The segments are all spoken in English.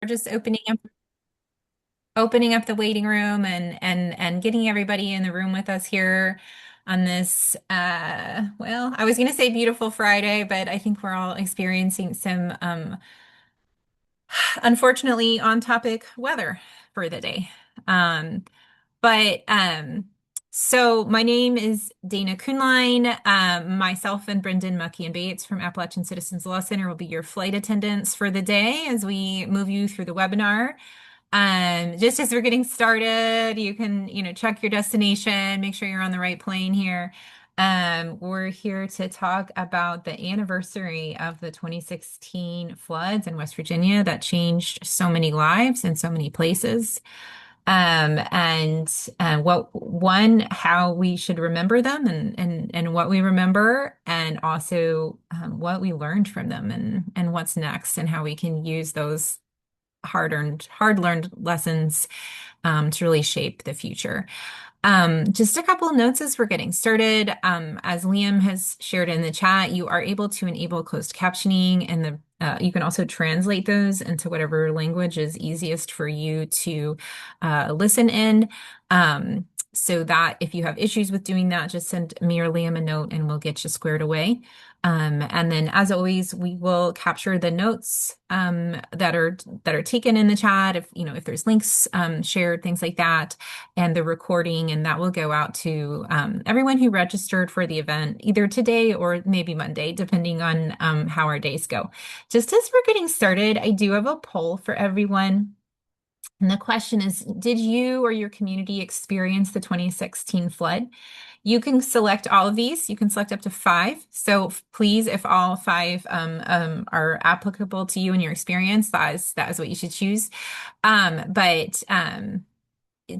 We're just opening up the waiting room and getting everybody in the room with us here on this well, I was going to say beautiful Friday, but I think we're all experiencing some unfortunately on topic weather for the day. Um but so my name is Dana Kuhnlein. Myself and Brendan Mucky and Bates from Appalachian Citizens Law Center will be your flight attendants for the day as we move you through the webinar. Just as we're getting started, you can, check your destination, make sure you're on the right plane here. We're here to talk about the anniversary of the 2016 floods in West Virginia that changed so many lives in so many places. And how we should remember them and what we remember, and also what we learned from them and what's next, and how we can use those hard-learned lessons to really shape the future. Just a couple of notes as we're getting started. As Liam has shared in the chat, you are able to enable closed captioning, and you can also translate those into whatever language is easiest for you to listen in. So that if you have issues with doing that, just send me or Liam a note and we'll get you squared away. And then, as always, we will capture the notes that are taken in the chat. If there's links shared, things like that, and the recording, and that will go out to everyone who registered for the event either today or maybe Monday, depending on how our days go. Just as we're getting started, I do have a poll for everyone. And the question is, did you or your community experience the 2016 flood? You can select all of these. You can select up to five. So please, if all five are applicable to you and your experience, that is what you should choose. But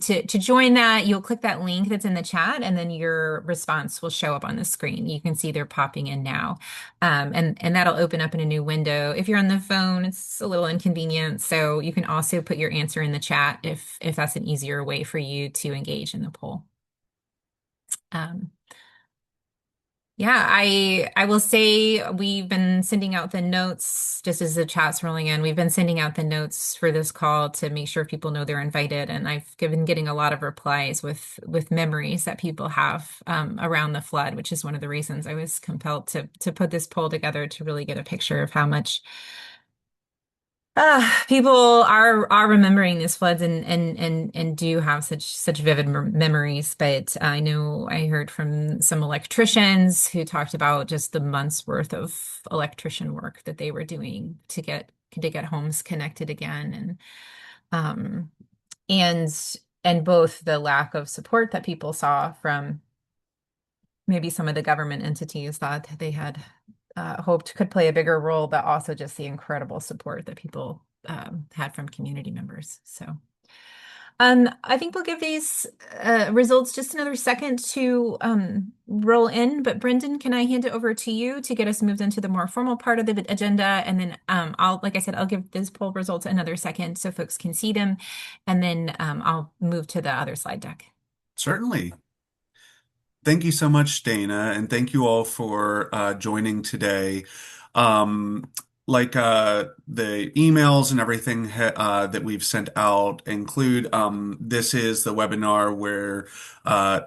to join that, you'll click that link that's in the chat, and then your response will show up on the screen. You can see they're popping in now, and that'll open up in a new window. If you're on the phone, it's a little inconvenient, so you can also put your answer in the chat if that's an easier way for you to engage in the poll. Um, yeah, I will say we've been sending out the notes just as the chat's rolling in. We've been sending out the notes for this call to make sure people know they're invited, and I've been getting a lot of replies with memories that people have around the flood, which is one of the reasons I was compelled to put this poll together, to really get a picture of how much people are remembering these floods and do have such vivid memories. But I know I heard from some electricians who talked about just the months worth of electrician work that they were doing to get homes connected again, um and and both the lack of support that people saw from maybe some of the government entities that they had hoped could play a bigger role, but also just the incredible support that people had from community members. So I think we'll give these results just another second to roll in. But Brendan, can I hand it over to you to get us moved into the more formal part of the agenda? And then like I said, I'll give these poll results another second so folks can see them. And then I'll move to the other slide deck. Certainly. Thank you so much, Dana, and thank you all for joining today. Um, the emails and everything that we've sent out include, this is the webinar where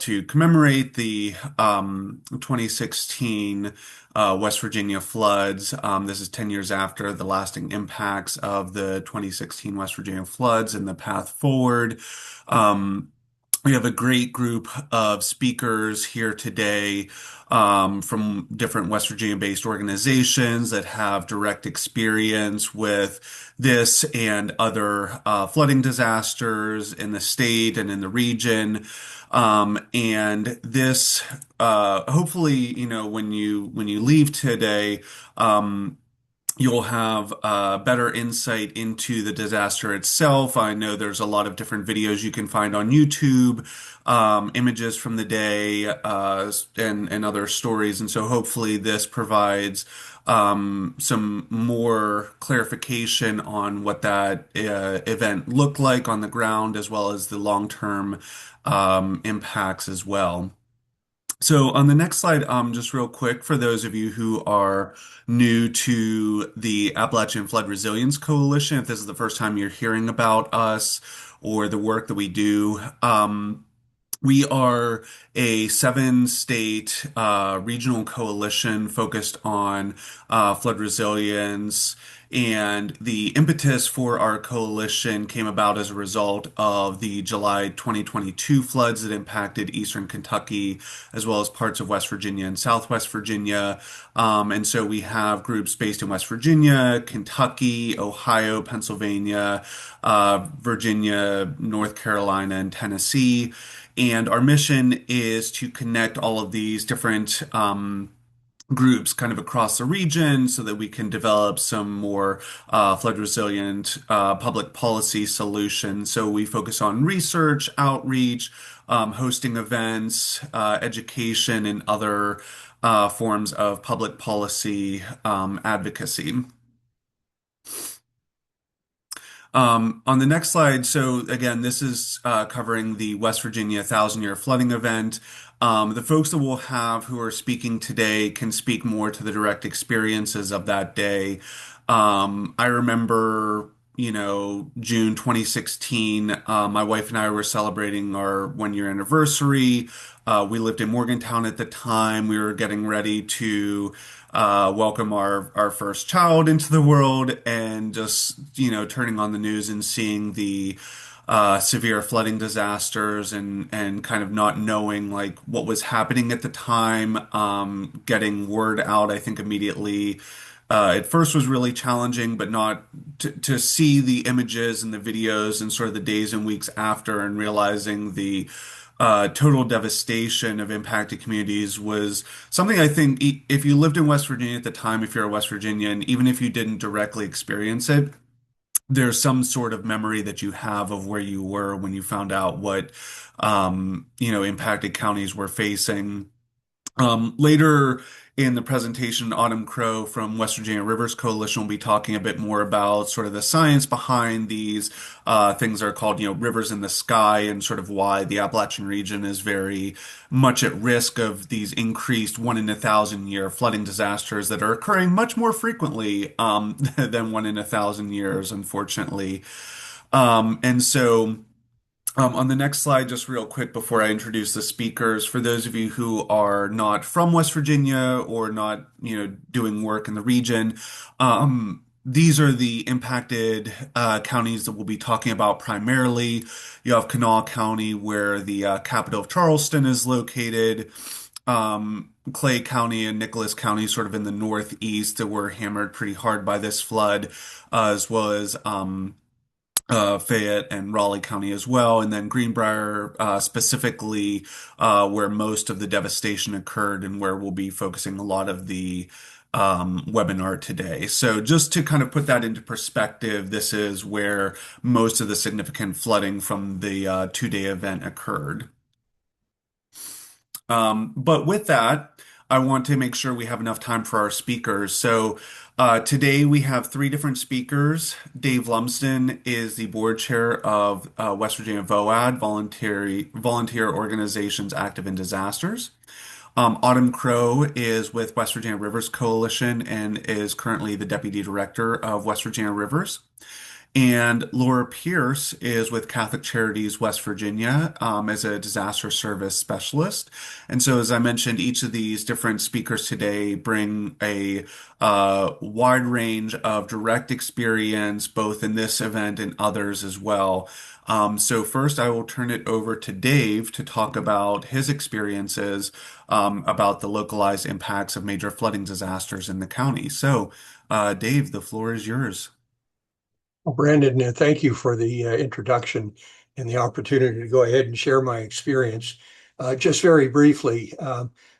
to commemorate the 2016 West Virginia floods. This is 10 years after the lasting impacts of the 2016 West Virginia floods and the path forward. We have a great group of speakers here today from different West Virginia-based organizations that have direct experience with this and other flooding disasters in the state and in the region. And this, hopefully, when you leave today, you'll have better insight into the disaster itself. I know there's a lot of different videos you can find on YouTube, images from the day, and other stories. And so hopefully this provides some more clarification on what that event looked like on the ground, as well as the long-term impacts as well. So on the next slide, just real quick, for those of you who are new to the Appalachian Flood Resilience Coalition, if this is the first time you're hearing about us or the work that we do, we are a seven-state regional coalition focused on flood resilience. And the impetus for our coalition came about as a result of the July 2022 floods that impacted eastern Kentucky, as well as parts of West Virginia and Southwest Virginia. And so we have groups based in West Virginia, Kentucky, Ohio, Pennsylvania, Virginia, North Carolina, and Tennessee. And our mission is to connect all of these different groups kind of across the region so that we can develop some more flood resilient public policy solutions. So we focus on research, outreach, hosting events, education, and other forms of public policy advocacy. On the next slide, so again, this is covering the West Virginia Thousand Year Flooding event. The folks that we'll have who are speaking today can speak more to the direct experiences of that day. I remember, June 2016, my wife and I were celebrating our 1 year anniversary. We lived in Morgantown at the time. We were getting ready to welcome our first child into the world, and just turning on the news and seeing the severe flooding disasters, and kind of not knowing like what was happening at the time. Getting word out, I think immediately. At first was really challenging, but not to see the images and the videos and sort of the days and weeks after, and realizing the total devastation of impacted communities was something I think if you lived in West Virginia at the time, if you're a West Virginian, even if you didn't directly experience it, there's some sort of memory that you have of where you were when you found out what, impacted counties were facing. Later in the presentation, Autumn Crow from West Virginia Rivers Coalition will be talking a bit more about sort of the science behind these things that are called, rivers in the sky, and sort of why the Appalachian region is very much at risk of these increased 1 in 1,000 year flooding disasters that are occurring much more frequently than 1 in 1,000 years, unfortunately. And so. On the next slide, just real quick before I introduce the speakers, for those of you who are not from West Virginia or not, doing work in the region, these are the impacted counties that we'll be talking about primarily. You have Kanawha County, where the capital of Charleston is located. Clay County and Nicholas County, sort of in the northeast, that were hammered pretty hard by this flood, as well as Fayette and Raleigh County as well, and then Greenbrier, specifically, where most of the devastation occurred and where we'll be focusing a lot of the webinar today. So just to kind of put that into perspective, this is where most of the significant flooding from the 2 day event occurred. But with that, I want to make sure we have enough time for our speakers. So today we have three different speakers. Dave Lumsden is the board chair of West Virginia VOAD, Volunteer Organizations Active in Disasters. Autumn Crow is with West Virginia Rivers Coalition and is currently the deputy director of West Virginia Rivers. And Laura Pierce is with Catholic Charities West Virginia as a disaster service specialist. And so, as I mentioned, each of these different speakers today bring a wide range of direct experience, both in this event and others as well. So first, I will turn it over to Dave to talk about his experiences about the localized impacts of major flooding disasters in the county. So, Dave, the floor is yours. Well, Brandon, thank you for the introduction and the opportunity to go ahead and share my experience. Just very briefly,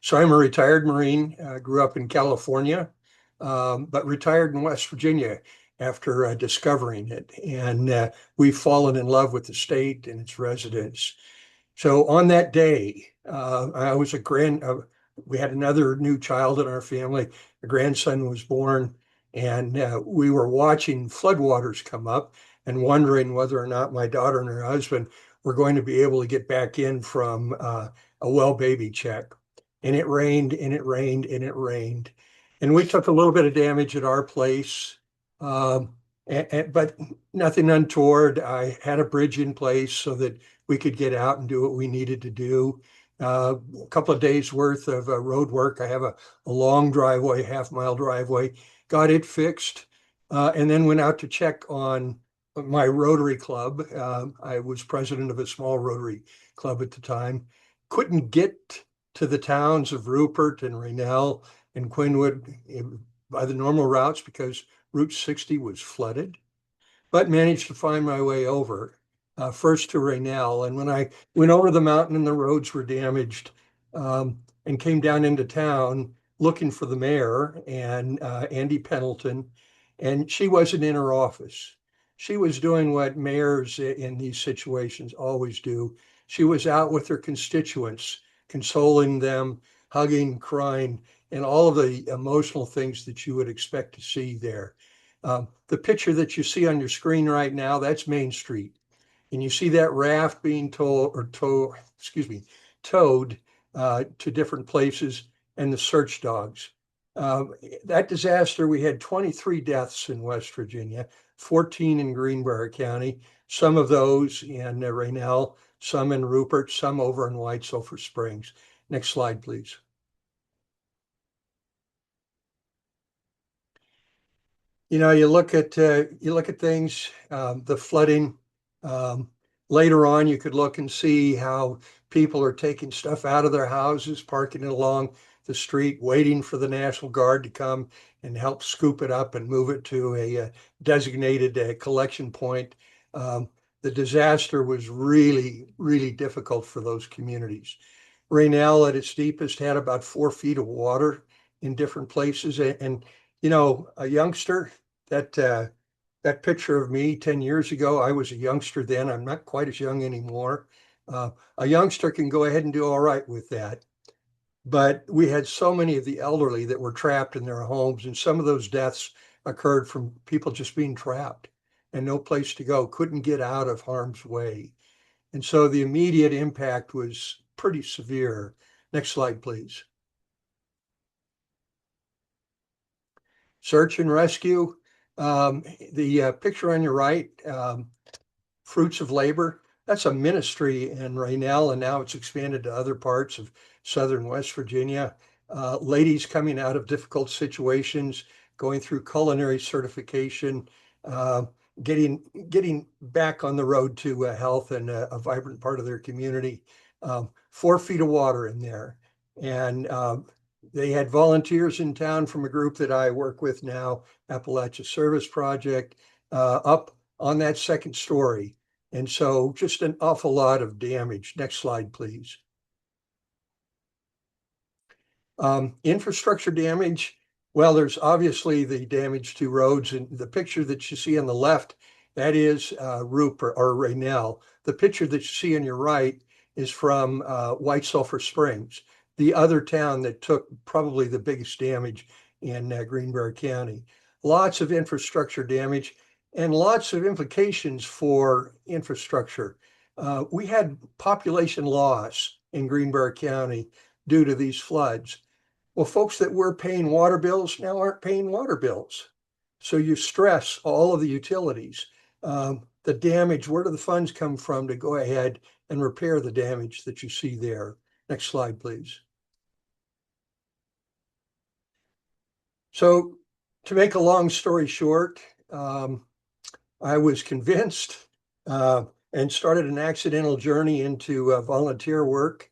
so I'm a retired Marine, grew up in California, but retired in West Virginia after discovering it. And we've fallen in love with the state and its residents. So on that day, I was we had another new child in our family. A grandson was born, and we were watching floodwaters come up and wondering whether or not my daughter and her husband were going to be able to get back in from a well baby check. and it rained and it rained and it rained. And we took a little bit of damage at our place, um, but nothing untoward. I had a bridge in place so that we could get out and do what we needed to do. A couple of days worth of road work. I have a long driveway, half-mile driveway, got it fixed, and then went out to check on my Rotary Club. I was president of a small Rotary Club at the time. Couldn't get to the towns of Rupert and Raynell and Quinwood by the normal routes because Route 60 was flooded, but managed to find my way over, first to Raynell. And when I went over the mountain and the roads were damaged, and came down into town looking for the mayor and Andy Pendleton, and she wasn't in her office. She was doing what mayors in these situations always do. She was out with her constituents, consoling them, hugging, crying, and all of the emotional things that you would expect to see there. The picture that you see on your screen right now, that's Main Street. And you see that raft being towed to different places and the search dogs. That disaster, we had 23 deaths in West Virginia, 14 in Greenbrier County, some of those in Raynell, some in Rupert, some over in White Sulphur Springs. Next slide, please. You look at things, the flooding. Um, Later on, you could look and see how people are taking stuff out of their houses, parking it along the street, waiting for the National Guard to come and help scoop it up and move it to a designated collection point. Um, the disaster was really, really difficult for those communities. Raynell at its deepest had about 4 feet of water in different places. And a youngster, that picture of me 10 years ago, I was a youngster then. I'm not quite as young anymore. A youngster can go ahead and do all right with that. But we had so many of the elderly that were trapped in their homes, and some of those deaths occurred from people just being trapped and no place to go, couldn't get out of harm's way. And so the immediate impact was pretty severe. Next slide, please. Search and rescue. The picture on your right, Fruits of Labor, that's a ministry in Raynell, and now it's expanded to other parts of southern West Virginia. Ladies coming out of difficult situations, going through culinary certification, uh, getting back on the road to health and a vibrant part of their community. 4 feet of water in there. And they had volunteers in town from a group that I work with now, Appalachia Service Project, up on that second story. And so just an awful lot of damage. Next slide, please. Infrastructure damage. Well, there's obviously the damage to roads, and the picture that you see on the left, that is Rupert or Raynell. The picture that you see on your right is from White Sulphur Springs, the other town that took probably the biggest damage in Greenbrier County. Lots of infrastructure damage and lots of implications for infrastructure. We had population loss in Greenbrier County due to these floods. Well, folks that were paying water bills now aren't paying water bills. So you stress all of the utilities. The damage, where do the funds come from to go ahead and repair the damage that you see there? Next slide, please. So to make a long story short, I was convinced and started an accidental journey into volunteer work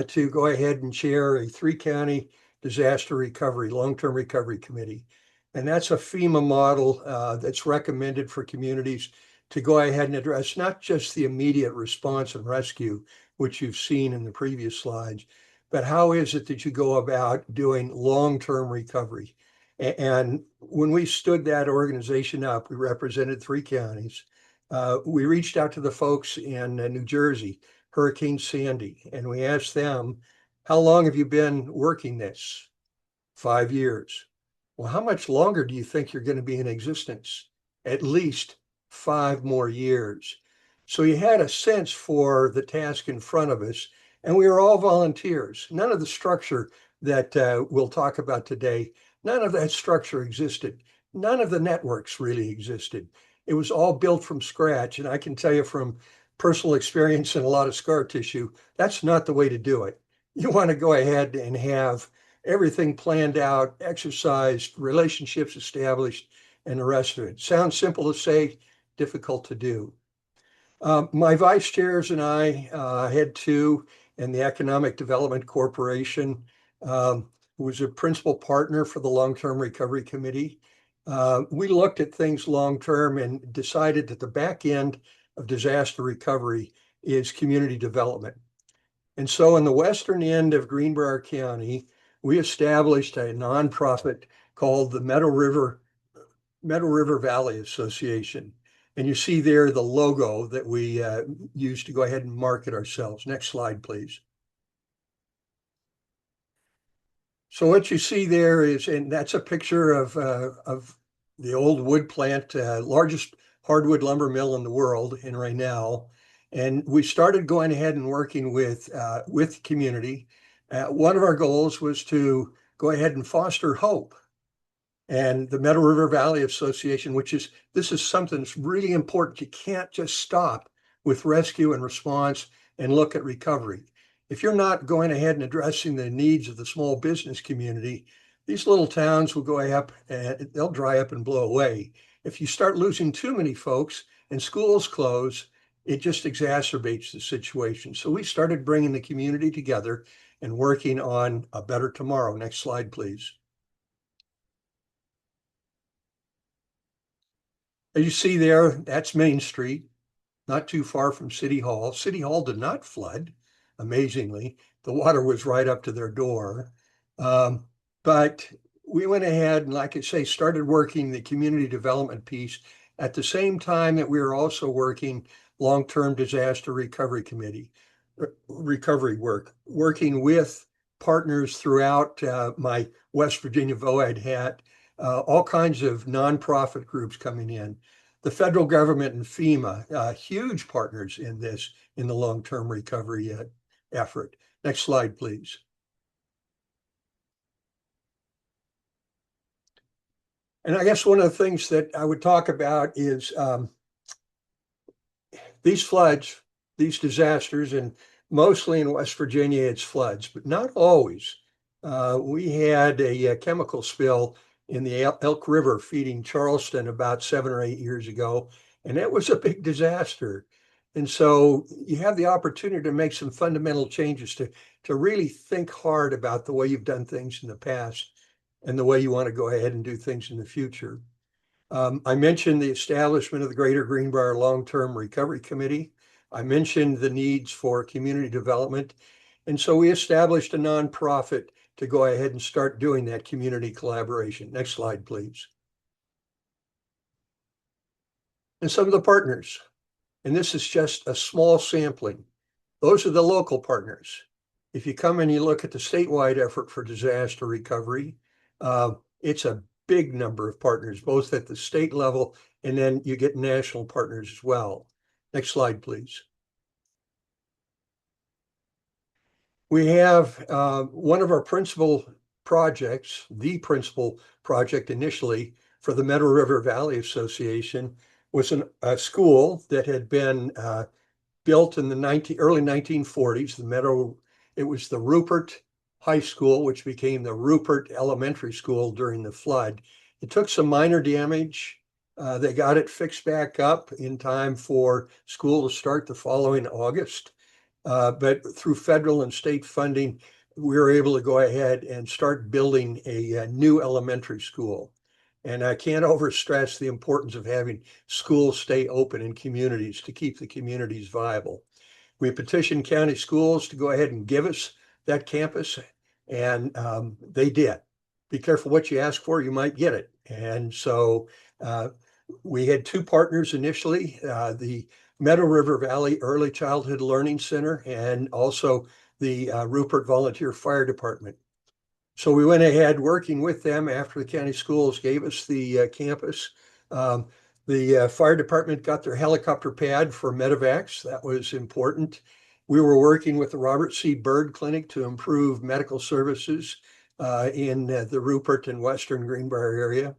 to go ahead and chair a 3-county disaster recovery, long-term recovery committee. And that's a FEMA model that's recommended for communities to go ahead and address not just the immediate response and rescue, which you've seen in the previous slides, but how is it that you go about doing long-term recovery? And when we stood that organization up, we represented 3 counties. We reached out to the folks in New Jersey, Hurricane Sandy, and we asked them, how long have you been working this? 5 years. Well, how much longer do you think you're going to be in existence? At least 5 more years. So you had a sense for the task in front of us, And we were all volunteers. None of the structure that we'll talk about today, none of that structure existed. None of the networks really existed. It was all built from scratch. And I can tell you from personal experience and a lot of scar tissue, that's not the way to do it. You want to go ahead and have everything planned out, exercised, relationships established, and the rest of it. Sounds simple to say, difficult to do. My vice chairs and I head to, and the Economic Development Corporation, who was a principal partner for the Long-Term Recovery Committee. We looked at things long-term and decided that the back end of disaster recovery is community development. And so in the western end of Greenbrier County, we established a nonprofit called the Meadow River Valley Association. And you see there the logo that we use to go ahead and market ourselves. Next slide, please. So what you see there is, and that's a picture of the old wood plant, largest hardwood lumber mill in the world in Raynell. And we started going ahead and working with the community. One of our goals was to go ahead and foster hope. And the Meadow River Valley Association, this is something that's really important. You can't just stop with rescue and response and look at recovery. If you're not going ahead and addressing the needs of the small business community, these little towns will go up and they'll dry up and blow away. If you start losing too many folks and schools close, it just exacerbates the situation. So we started bringing the community together and working on a better tomorrow. Next slide, please. As you see there, that's Main Street, not too far from City Hall. City Hall did not flood, amazingly. The water was right up to their door. But we went ahead and, like I say, started working the community development piece at the same time that we were also working long-term disaster recovery committee, recovery work, working with partners throughout my West Virginia VOAD hat, all kinds of nonprofit groups coming in. The federal government and FEMA, huge partners in this, in the long-term recovery effort. Next slide, please. And I guess one of the things that I would talk about is these floods, these disasters, and mostly in West Virginia, it's floods, but not always. We had a chemical spill in the Elk River feeding Charleston about 7 or 8 years ago, and it was a big disaster. And so you have the opportunity to make some fundamental changes to really think hard about the way you've done things in the past and the way you want to go ahead and do things in the future. I mentioned the establishment of the Greater Greenbrier Long-Term Recovery Committee. I mentioned the needs for community development. And so we established a nonprofit to go ahead and start doing that community collaboration. Next slide, please. And some of the partners, and this is just a small sampling. Those are the local partners. If you come and you look at the statewide effort for disaster recovery, it's a big number of partners, both at the state level, and then you get national partners as well. Next slide, please. We have one of our principal projects, the principal project initially for the Meadow River Valley Association, was a school that had been built in the early 1940s. It was the Rupert High School, which became the Rupert Elementary School during the flood. It took some minor damage. They got it fixed back up in time for school to start the following August. But through federal and state funding, we were able to go ahead and start building a new elementary school. And I can't overstress the importance of having schools stay open in communities to keep the communities viable. We petitioned county schools to go ahead and give us that campus, and they did. Be careful what you ask for, you might get it. And so we had two partners initially, the Meadow River Valley Early Childhood Learning Center and also the Rupert Volunteer Fire Department. So we went ahead working with them after the county schools gave us the campus. The fire department got their helicopter pad for medevacs. That was important. We were working with the Robert C. Byrd Clinic to improve medical services in the Rupert and Western Greenbrier area.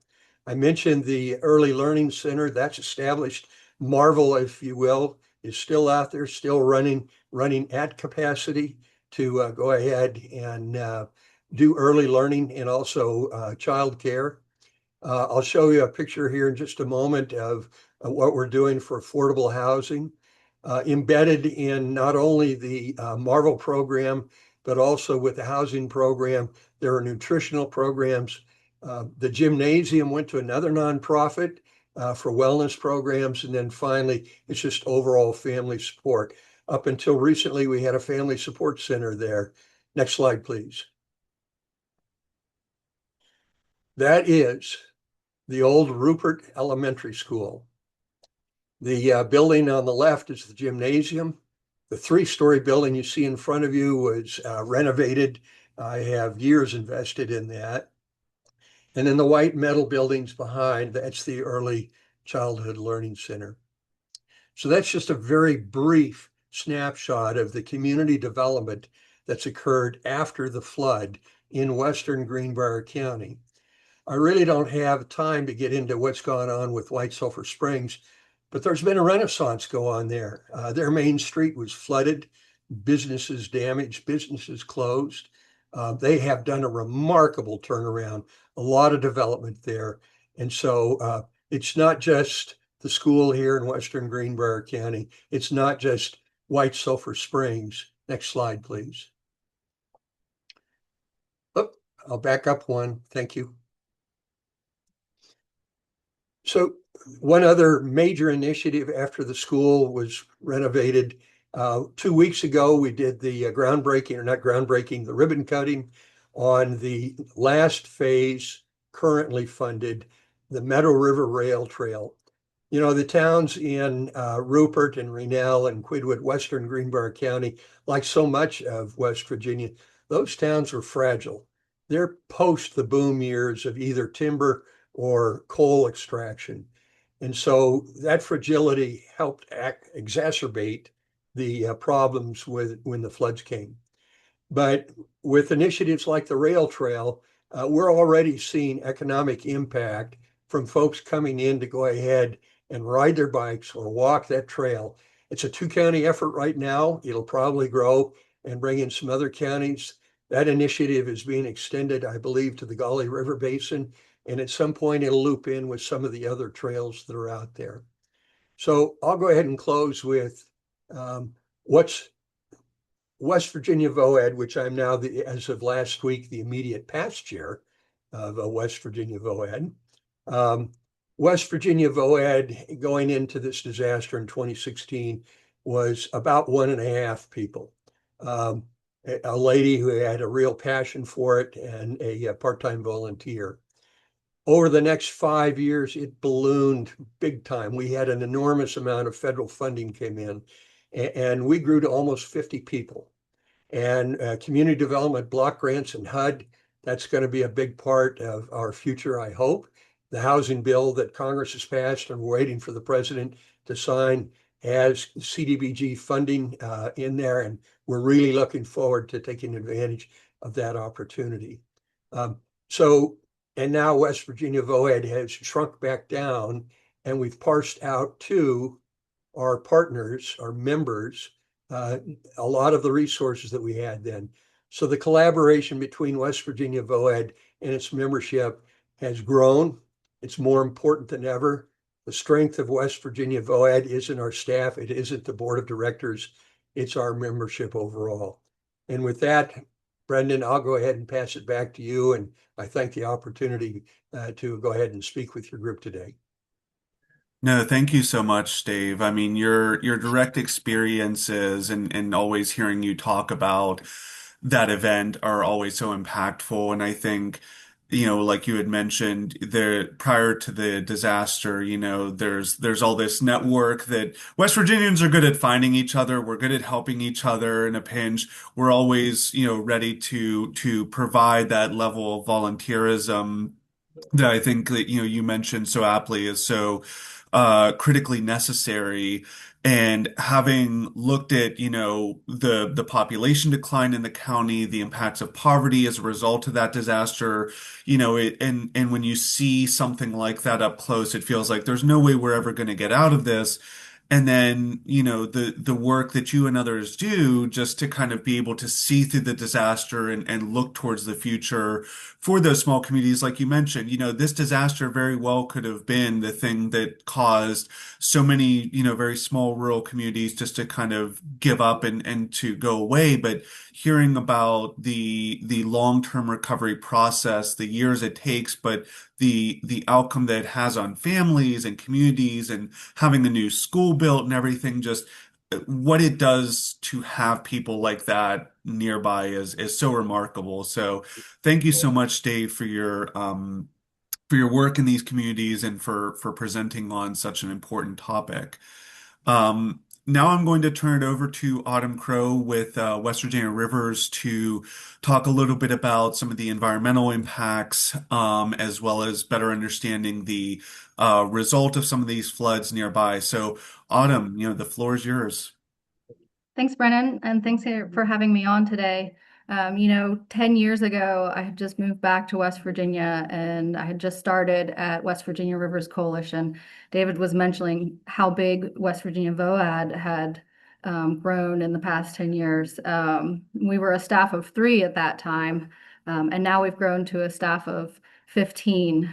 I mentioned the Early Learning Center that's established. Marvel, if you will, is still out there, still running at capacity to go ahead and do early learning and also child care. I'll show you a picture here in just a moment of what we're doing for affordable housing. Embedded in not only the Marvel program, but also with the housing program, there are nutritional programs. The gymnasium went to another nonprofit for wellness programs. And then finally, it's just overall family support. Up until recently, we had a family support center there. Next slide, please. That is the old Rupert Elementary School. The building on the left is the gymnasium. The three-story building you see in front of you was renovated. I have years invested in that. And then the white metal buildings behind, that's the Early Childhood Learning Center. So that's just a very brief snapshot of the community development that's occurred after the flood in Western Greenbrier County. I really don't have time to get into what's gone on with White Sulphur Springs, but there's been a renaissance go on there. Their main street was flooded, businesses damaged, businesses closed. They have done a remarkable turnaround, a lot of development there. And so it's not just the school here in Western Greenbrier County. It's not just White Sulphur Springs. Next slide, please. Oh, I'll back up one. Thank you. So one other major initiative after the school was renovated, 2 weeks ago, we did the groundbreaking, or not groundbreaking, the ribbon cutting on the last phase currently funded, the Meadow River Rail Trail. You know, the towns in Rupert and Rennell and Quidwood, Western Greenbrier County, like so much of West Virginia, those towns were fragile. They're post the boom years of either timber or coal extraction. And so that fragility helped exacerbate the problems with when the floods came. But with initiatives like the rail trail, we're already seeing economic impact from folks coming in to go ahead and ride their bikes or walk that trail. It's a two-county effort right now. It'll probably grow and bring in some other counties. That initiative is being extended, I believe, to the Gauley River Basin. And at some point, it'll loop in with some of the other trails that are out there. So I'll go ahead and close with what's West Virginia VOAD, which I'm now, as of last week, the immediate past chair of West Virginia VOAD. West Virginia VOAD going into this disaster in 2016 was about 1.5 people. A lady who had a real passion for it and a part-time volunteer. Over the next 5 years, it ballooned big time. We had an enormous amount of federal funding came in, and we grew to almost 50 people. And community development block grants and HUD, that's going to be a big part of our future, I hope. The housing bill that Congress has passed, and we're waiting for the president to sign, has CDBG funding in there, and we're really looking forward to taking advantage of that opportunity. And now West Virginia VOAD has shrunk back down, and we've parsed out to our partners, our members, a lot of the resources that we had then. So the collaboration between West Virginia VOAD and its membership has grown. It's more important than ever. The strength of West Virginia VOAD isn't our staff. It isn't the board of directors. It's our membership overall. And with that, Brendan, I'll go ahead and pass it back to you. And I thank the opportunity to go ahead and speak with your group today. No, thank you so much, Dave. I mean, your direct experiences and always hearing you talk about that event are always so impactful. And I think, like you had mentioned, prior to the disaster, there's all this network that West Virginians are good at finding each other. We're good at helping each other in a pinch. We're always, ready to provide that level of volunteerism that I think that you mentioned so aptly is so critically necessary. And having looked at, the population decline in the county, the impacts of poverty as a result of that disaster, and when you see something like that up close, it feels like there's no way we're ever going to get out of this. And then, the work that you and others do just to kind of be able to see through the disaster and look towards the future for those small communities, like you mentioned, this disaster very well could have been the thing that caused so many, very small rural communities just to kind of give up and to go away. But hearing about the long-term recovery process, the years it takes, but the outcome that it has on families and communities and having the new school built and everything, just what it does to have people like that nearby is so remarkable. So thank you so much, Dave, for your work in these communities and for presenting on such an important topic. Now I'm going to turn it over to Autumn Crow with West Virginia Rivers to talk a little bit about some of the environmental impacts, as well as better understanding the result of some of these floods nearby. So, Autumn, the floor is yours. Thanks, Brennan, and thanks for having me on today. 10 years ago, I had just moved back to West Virginia and I had just started at West Virginia Rivers Coalition. David was mentioning how big West Virginia VOAD had grown in the past 10 years. We were a staff of 3 at that time, and now we've grown to a staff of 15.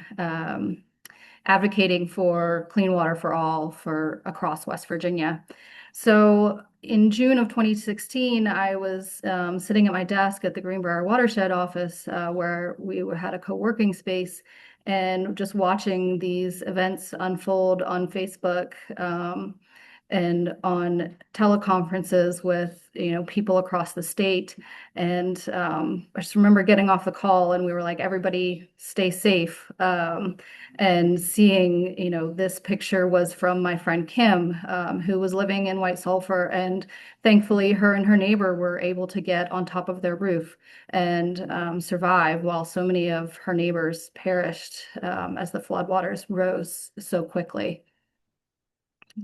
Advocating for clean water for all for across West Virginia. So in June of 2016, I was sitting at my desk at the Greenbrier Watershed office where we had a co-working space and just watching these events unfold on Facebook and on teleconferences with people across the state. And I just remember getting off the call and we were like, everybody stay safe. And seeing, this picture was from my friend Kim, who was living in White Sulphur. And thankfully, her and her neighbor were able to get on top of their roof and survive while so many of her neighbors perished as the floodwaters rose so quickly.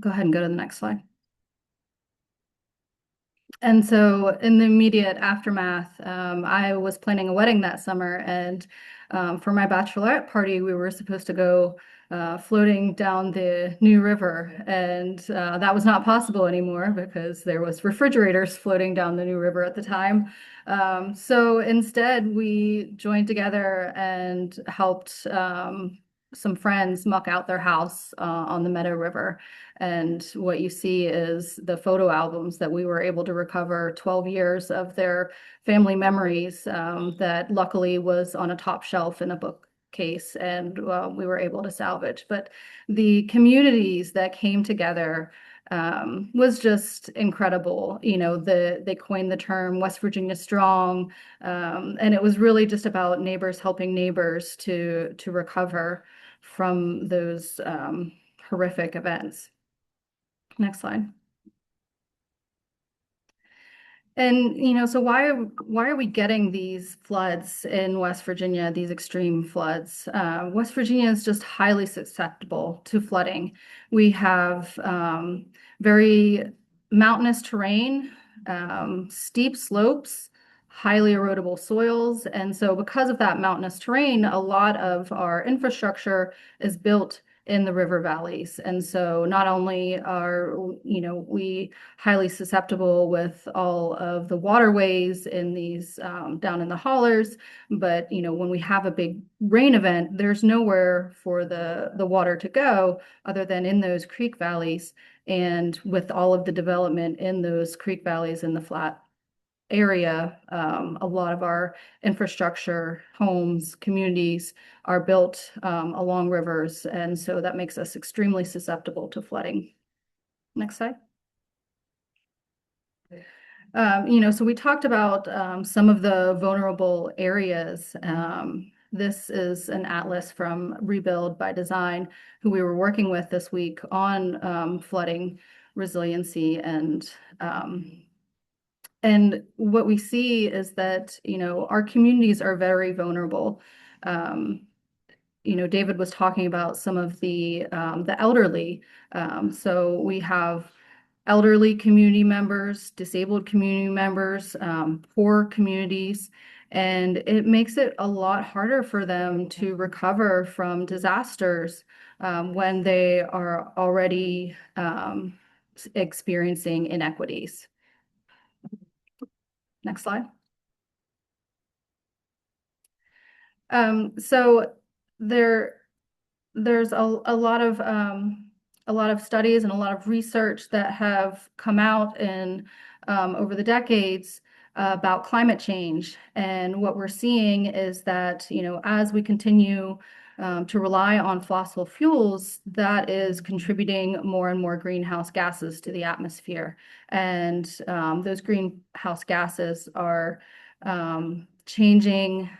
Go ahead and go to the next slide. And so in the immediate aftermath, I was planning a wedding that summer. And for my bachelorette party, we were supposed to go floating down the New River. And that was not possible anymore because there was refrigerators floating down the New River at the time. So instead, we joined together and helped some friends muck out their house on the Meadow River. And what you see is the photo albums that we were able to recover 12 years of their family memories that luckily was on a top shelf in a bookcase and we were able to salvage. But the communities that came together was just incredible. They coined the term West Virginia Strong, and it was really just about neighbors helping neighbors to recover from those horrific events. Next slide. And so why are we getting these floods in West Virginia, these extreme floods? West Virginia is just highly susceptible to flooding. We have very mountainous terrain, steep slopes, highly erodible soils. And so because of that mountainous terrain, a lot of our infrastructure is built in the river valleys. And so not only are, we highly susceptible with all of the waterways in these down in the hollers, but, when we have a big rain event, there's nowhere for the water to go other than in those creek valleys. And with all of the development in those creek valleys in the flat area, a lot of our infrastructure, homes, communities are built along rivers. And so that makes us extremely susceptible to flooding. Next slide. So we talked about some of the vulnerable areas. This is an atlas from Rebuild by Design, who we were working with this week on flooding resiliency. And what we see is that, our communities are very vulnerable. David was talking about some of the elderly. So we have elderly community members, disabled community members, poor communities, and it makes it a lot harder for them to recover from disasters when they are already experiencing inequities. Next slide. So there there's a lot of studies and a lot of research that have come out in over the decades about climate change. And what we're seeing is that, as we continue to rely on fossil fuels, that is contributing more and more greenhouse gases to the atmosphere. And those greenhouse gases are changing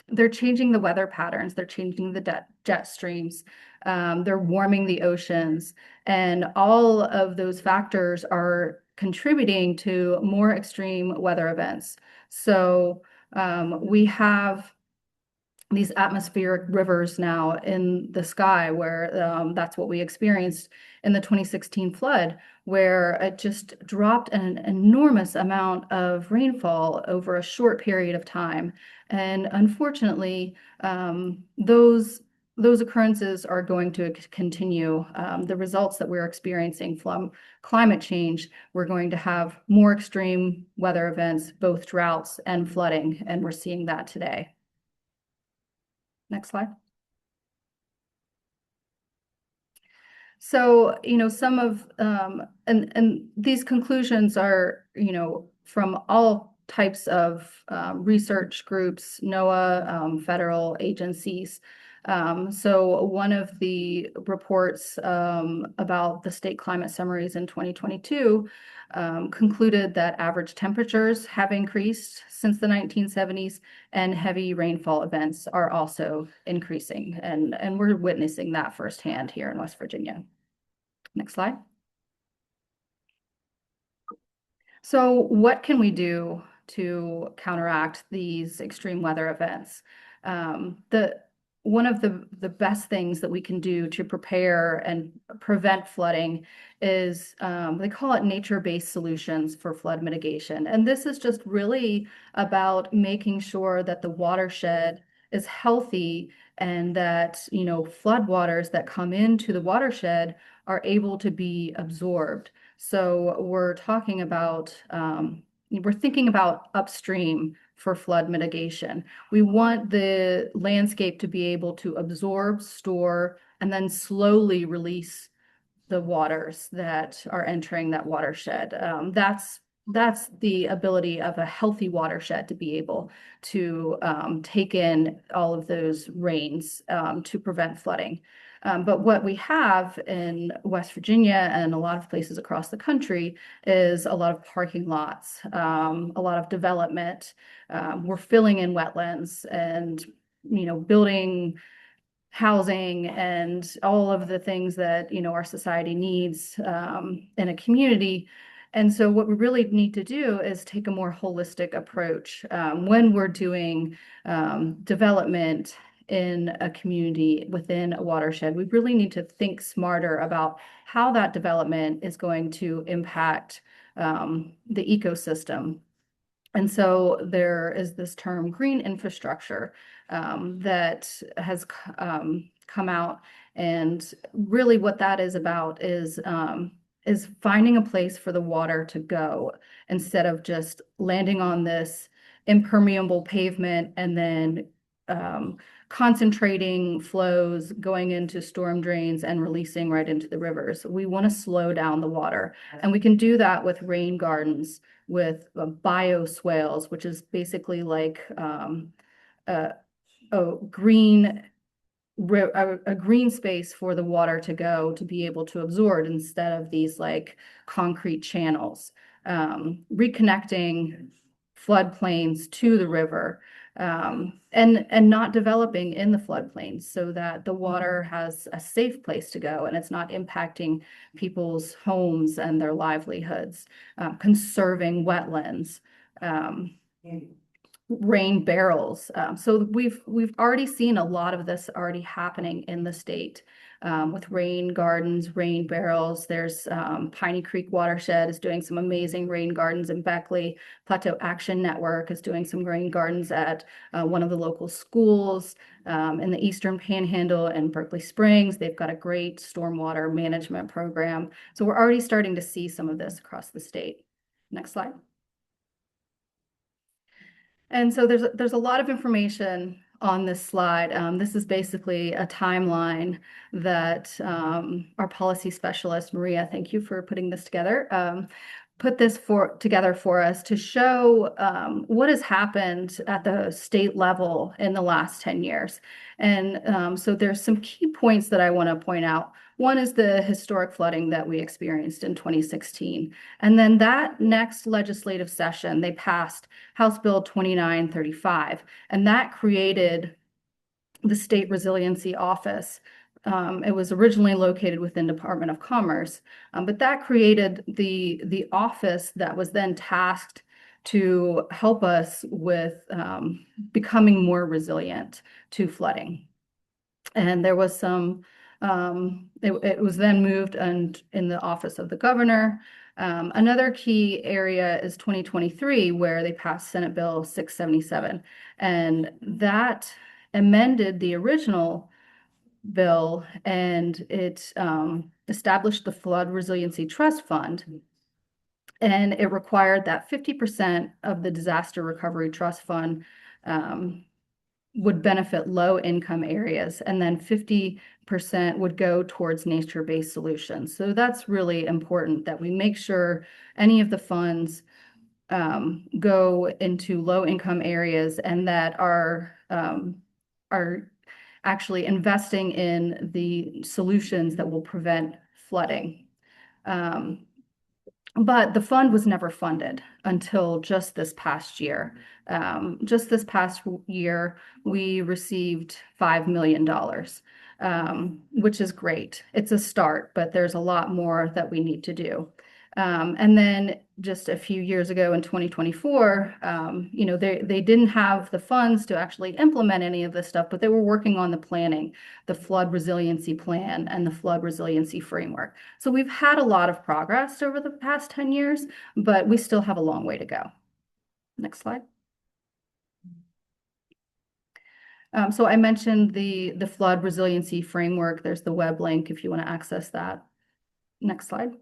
they're changing the weather patterns, they're changing the jet streams, they're warming the oceans, and all of those factors are contributing to more extreme weather events. So we have these atmospheric rivers now in the sky where that's what we experienced in the 2016 flood, where it just dropped an enormous amount of rainfall over a short period of time. And unfortunately, those occurrences are going to continue. The results that we're experiencing from climate change, we're going to have more extreme weather events, both droughts and flooding, and we're seeing that today. Next slide. So, some of and these conclusions are, from all types of research groups, NOAA, federal agencies. So one of the reports about the state climate summaries in 2022 concluded that average temperatures have increased since the 1970s, and heavy rainfall events are also increasing. And we're witnessing that firsthand here in West Virginia. Next slide. So what can we do to counteract these extreme weather events? One of the best things that we can do to prepare and prevent flooding is they call it nature-based solutions for flood mitigation. And this is just really about making sure that the watershed is healthy and that, floodwaters that come into the watershed are able to be absorbed. So we're talking about, we're thinking about upstream for flood mitigation. We want the landscape to be able to absorb, store, and then slowly release the waters that are entering that watershed. That's the ability of a healthy watershed to be able to take in all of those rains to prevent flooding. But what we have in West Virginia and a lot of places across the country is a lot of parking lots, a lot of development. We're filling in wetlands and, building housing and all of the things that, our society needs in a community. And so what we really need to do is take a more holistic approach when we're doing development in a community within a watershed. We really need to think smarter about how that development is going to impact the ecosystem. And so there is this term green infrastructure that has come out. And really what that is about is finding a place for the water to go instead of just landing on this impermeable pavement and then concentrating flows going into storm drains and releasing right into the rivers. We want to slow down the water, and we can do that with rain gardens, with bioswales, which is basically like a green a green space for the water to go to be able to absorb instead of these like concrete channels. Reconnecting floodplains to the river and not developing in the floodplains so that the water has a safe place to go and it's not impacting people's homes and their livelihoods. Conserving wetlands. rain barrels. So we've already seen a lot of this already happening in the state, with rain gardens, rain barrels. There's Piney Creek Watershed is doing some amazing rain gardens in Beckley. Plateau Action Network is doing some rain gardens at one of the local schools in the Eastern Panhandle and Berkeley Springs. They've got a great stormwater management program. So we're already starting to see some of this across the state. Next slide. And so there's a lot of information on this slide. This is basically a timeline that our policy specialist, Maria, thank you for putting this together, put this together for us to show what has happened at the state level in the last 10 years. And so there's some key points that I want to point out. One is the historic flooding that we experienced in 2016. And then that next legislative session, they passed House Bill 2935, and that created the State Resiliency Office. It was originally located within Department of Commerce, but that created the office that was then tasked to help us with becoming more resilient to flooding. And there was some, it was then moved and in the office of the governor. Another key area is 2023, where they passed Senate Bill 677, and that amended the original bill, and it established the Flood Resiliency Trust Fund, and it required that 50% of the Disaster Recovery Trust Fund would benefit low-income areas, and then 50% would go towards nature-based solutions. So that's really important that we make sure any of the funds go into low-income areas and that are actually investing in the solutions that will prevent flooding. But the fund was never funded until just this past year. Just this past year, we received $5 million, which is great. It's a start, but there's a lot more that we need to do. And then just a few years ago in 2024, they didn't have the funds to actually implement any of this stuff, but they were working on the planning, the flood resiliency plan and the flood resiliency framework. So we've had a lot of progress over the past 10 years, but we still have a long way to go. Next slide. So I mentioned the flood resiliency framework. There's the web link if you want to access that. Next slide.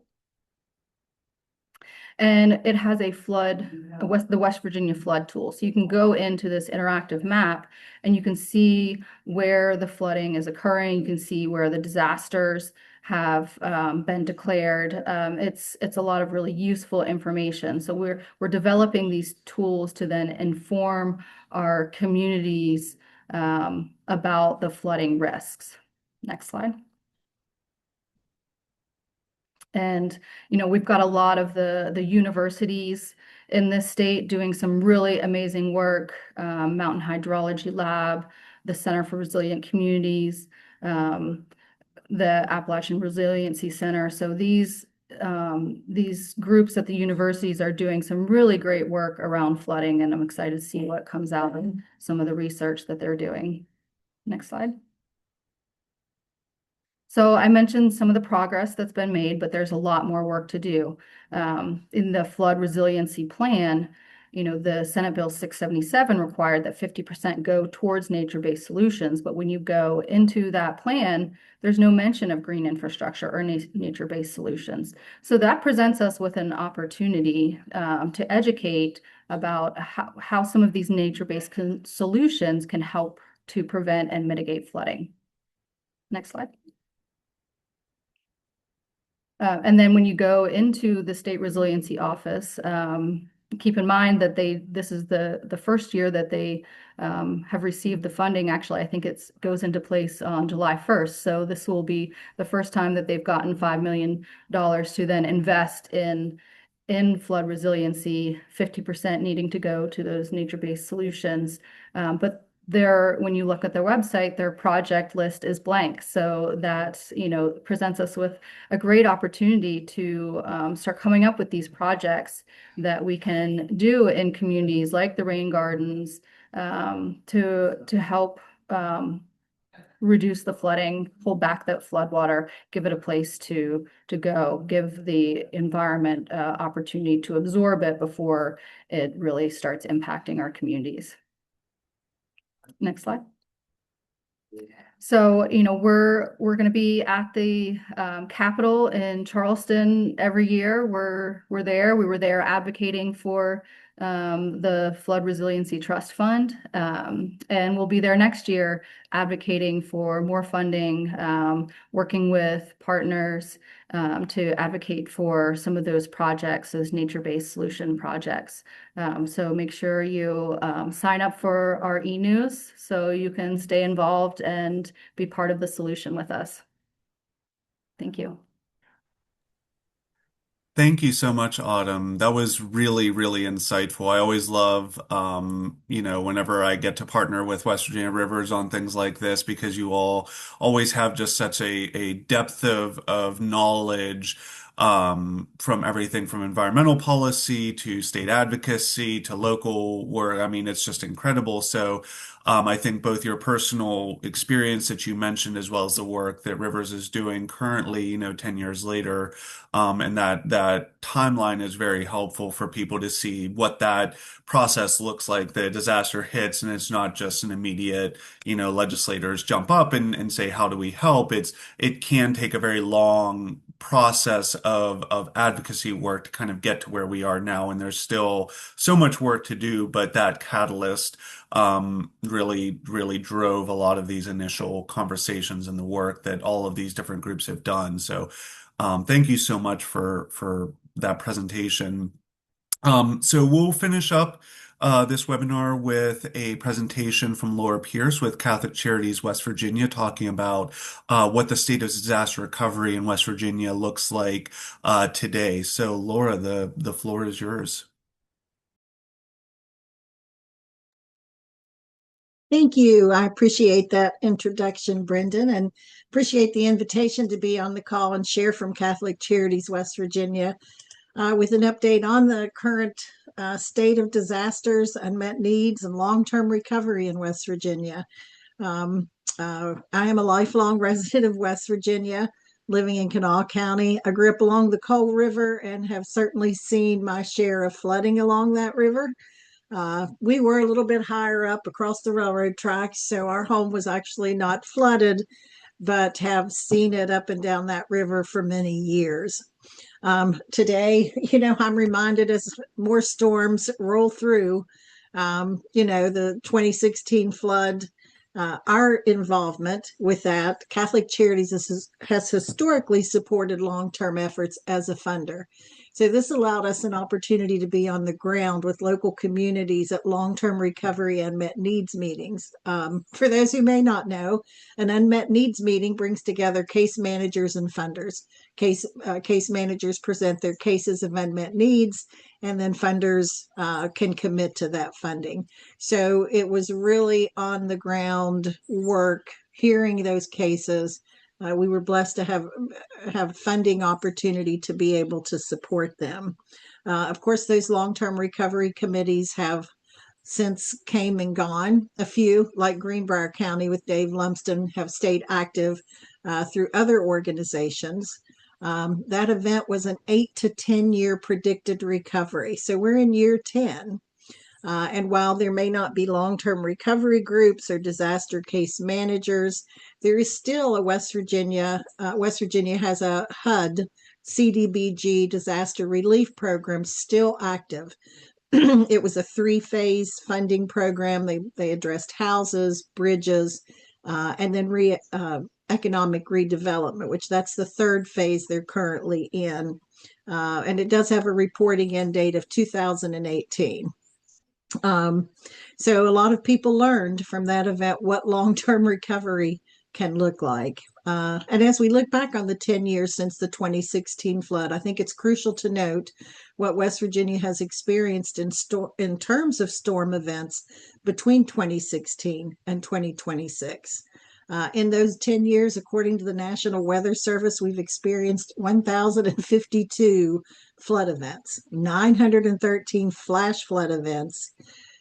And it has the West Virginia flood tool. So you can go into this interactive map and you can see where the flooding is occurring. You can see where the disasters have been declared. It's a lot of really useful information. So we're developing these tools to then inform our communities about the flooding risks. Next slide. And, we've got a lot of the universities in this state doing some really amazing work, Mountain Hydrology Lab, the Center for Resilient Communities, the Appalachian Resiliency Center. So these groups at the universities are doing some really great work around flooding, and I'm excited to see what comes out of some of the research that they're doing. Next slide. So I mentioned some of the progress that's been made, but there's a lot more work to do. In the flood resiliency plan, the Senate Bill 677 required that 50% go towards nature-based solutions. But when you go into that plan, there's no mention of green infrastructure or nature-based solutions. So that presents us with an opportunity to educate about how some of these nature-based solutions can help to prevent and mitigate flooding. Next slide. And then when you go into the State Resiliency Office, keep in mind that this is the first year that they have received the funding. Actually, I think it goes into place on July 1st. So this will be the first time that they've gotten $5 million to then invest in flood resiliency, 50% needing to go to those nature-based solutions. But when you look at their website, their project list is blank. So that, presents us with a great opportunity to start coming up with these projects that we can do in communities like the rain gardens, to help reduce the flooding, hold back that floodwater, give it a place to go, give the environment opportunity to absorb it before it really starts impacting our communities. Next slide. So, we're going to be at the Capitol in Charleston every year. We're there. We were there advocating for the Flood Resiliency Trust Fund, and we'll be there next year advocating for more funding, working with partners to advocate for some of those projects, those nature-based solution projects. So make sure you sign up for our e-news so you can stay involved and be part of the solution with us. Thank you. Thank you so much, Autumn. That was really, really insightful. I always love, whenever I get to partner with West Virginia Rivers on things like this, because you all always have just such a depth of knowledge, from everything from environmental policy to state advocacy to local work. I mean, it's just incredible. So, I think both your personal experience that you mentioned, as well as the work that Rivers is doing currently, 10 years later, and that timeline is very helpful for people to see what that process looks like. The disaster hits, and it's not just an immediate, legislators jump up and say, how do we help? It can take a very long process of advocacy work to kind of get to where we are now. And there's still so much work to do, but that catalyst really, really drove a lot of these initial conversations and the work that all of these different groups have done. So thank you so much for that presentation. So we'll finish up this webinar with a presentation from Laura Pierce with Catholic Charities West Virginia, talking about what the state of disaster recovery in West Virginia looks like today. So Laura, the floor is yours. Thank you. I appreciate that introduction, Brendan, and appreciate the invitation to be on the call and share from Catholic Charities West Virginia with an update on the current state of disasters, unmet needs, and long-term recovery in West Virginia. I am a lifelong resident of West Virginia, living in Kanawha County. I grew up along the Coal River and have certainly seen my share of flooding along that river. We were a little bit higher up across the railroad tracks, so our home was actually not flooded, but have seen it up and down that river for many years. Today, I'm reminded as more storms roll through, the 2016 flood, our involvement with that. Catholic Charities has historically supported long-term efforts as a funder. So this allowed us an opportunity to be on the ground with local communities at long-term recovery unmet needs meetings. For those who may not know, an unmet needs meeting brings together case managers and funders. Case managers present their cases of unmet needs, and then funders can commit to that funding. So it was really on the ground work, hearing those cases. We were blessed to have funding opportunity to be able to support them. Of course, those long-term recovery committees have since came and gone. A few, like Greenbrier County with Dave Lumsden, have stayed active through other organizations. That event was an 8 to 10 year predicted recovery. So we're in year 10. And while there may not be long-term recovery groups or disaster case managers, there is still a West Virginia has a HUD, CDBG disaster relief program still active. It was a 3-phase funding program. They addressed houses, bridges, and then economic redevelopment, which that's the 3rd phase they're currently in. And it does have a reporting end date of 2018. So a lot of people learned from that event what long-term recovery can look like. And as we look back on the 10 years since the 2016 flood, I think it's crucial to note what West Virginia has experienced in terms of storm events between 2016 and 2026. In those 10 years, according to the National Weather Service, we've experienced 1,052 flood events, 913 flash flood events,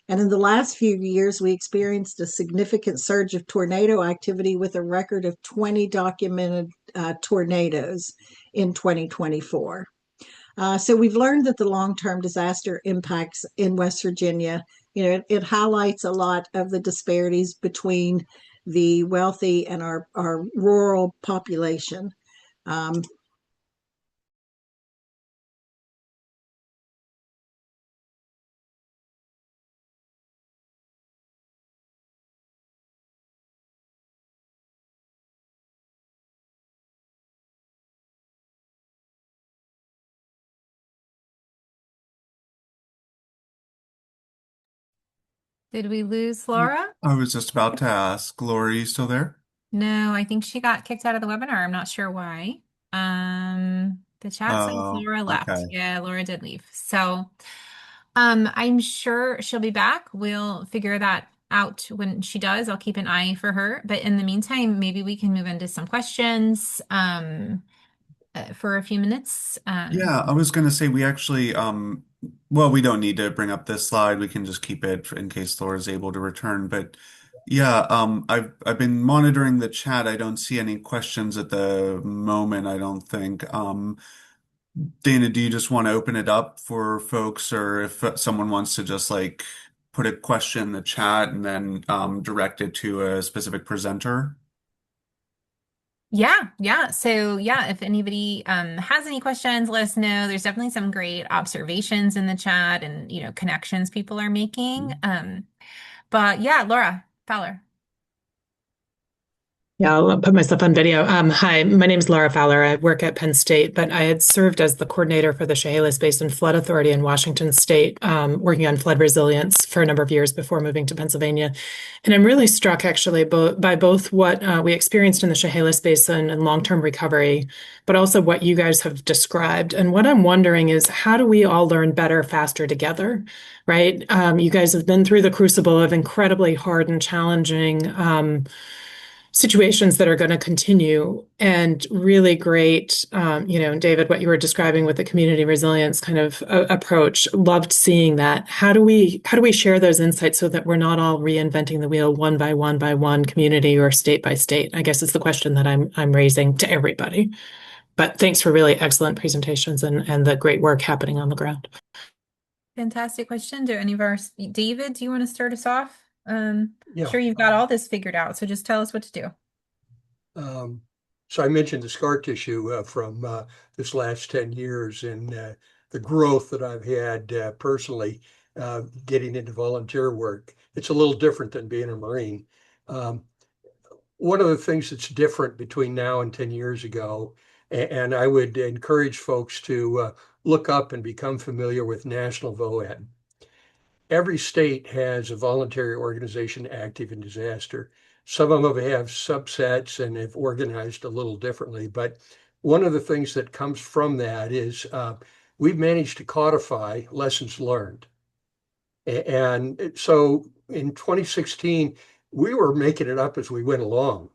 and in the last few years, we experienced a significant surge of tornado activity with a record of 20 documented tornadoes in 2024. So we've learned that the long-term disaster impacts in West Virginia, it highlights a lot of the disparities between the wealthy and our rural population. Did we lose Laura? I was just about to ask, Lori, you still there? No, I think she got kicked out of the webinar. I'm not sure why. The chat says Oh, Laura left. okay. Yeah, Laura did leave. So, I'm sure she'll be back. We'll figure that out when she does. I'll keep an eye for her. But in the meantime, maybe we can move into some questions, for a few minutes. Yeah, I was going to say we actually, well, we don't need to bring up this slide. We can just keep it in case Laura's able to return. But yeah, I've been monitoring the chat. I don't see any questions at the moment, I don't think. Dana, do you just want to open it up for folks, or if someone wants to just like put a question in the chat and then direct it to a specific presenter? Yeah, yeah. So yeah, if anybody has any questions, let us know. There's definitely some great observations in the chat and connections people are making. But yeah, Laura Fowler. Yeah, I'll put myself on video. Hi, my name is Laura Fowler. I work at Penn State, but I had served as the coordinator for the Chehalis Basin Flood Authority in Washington State, working on flood resilience for a number of years before moving to Pennsylvania. And I'm really struck actually by both what we experienced in the Chehalis Basin and long-term recovery, but also what you guys have described. And what I'm wondering is, how do we all learn better, faster together, right? You guys have been through the crucible of incredibly hard and challenging situations that are going to continue, and really great, David, what you were describing with the community resilience kind of approach. Loved seeing that. How do we share those insights so that we're not all reinventing the wheel one by one, community or state by state? I guess is the question that I'm raising to everybody. But thanks for really excellent presentations and the great work happening on the ground. Fantastic question. David, do you want to start us off? Yeah. Sure you've got all this figured out, so just tell us what to do. So I mentioned the scar tissue from this last 10 years and the growth that I've had personally getting into volunteer work. It's a little different than being a Marine. One of the things that's different between now and 10 years ago, and I would encourage folks to look up and become familiar with National VOED. Every state has a voluntary organization active in disaster. Some of them have subsets and have organized a little differently. But one of the things that comes from that is we've managed to codify lessons learned. And so in 2016, we were making it up as we went along.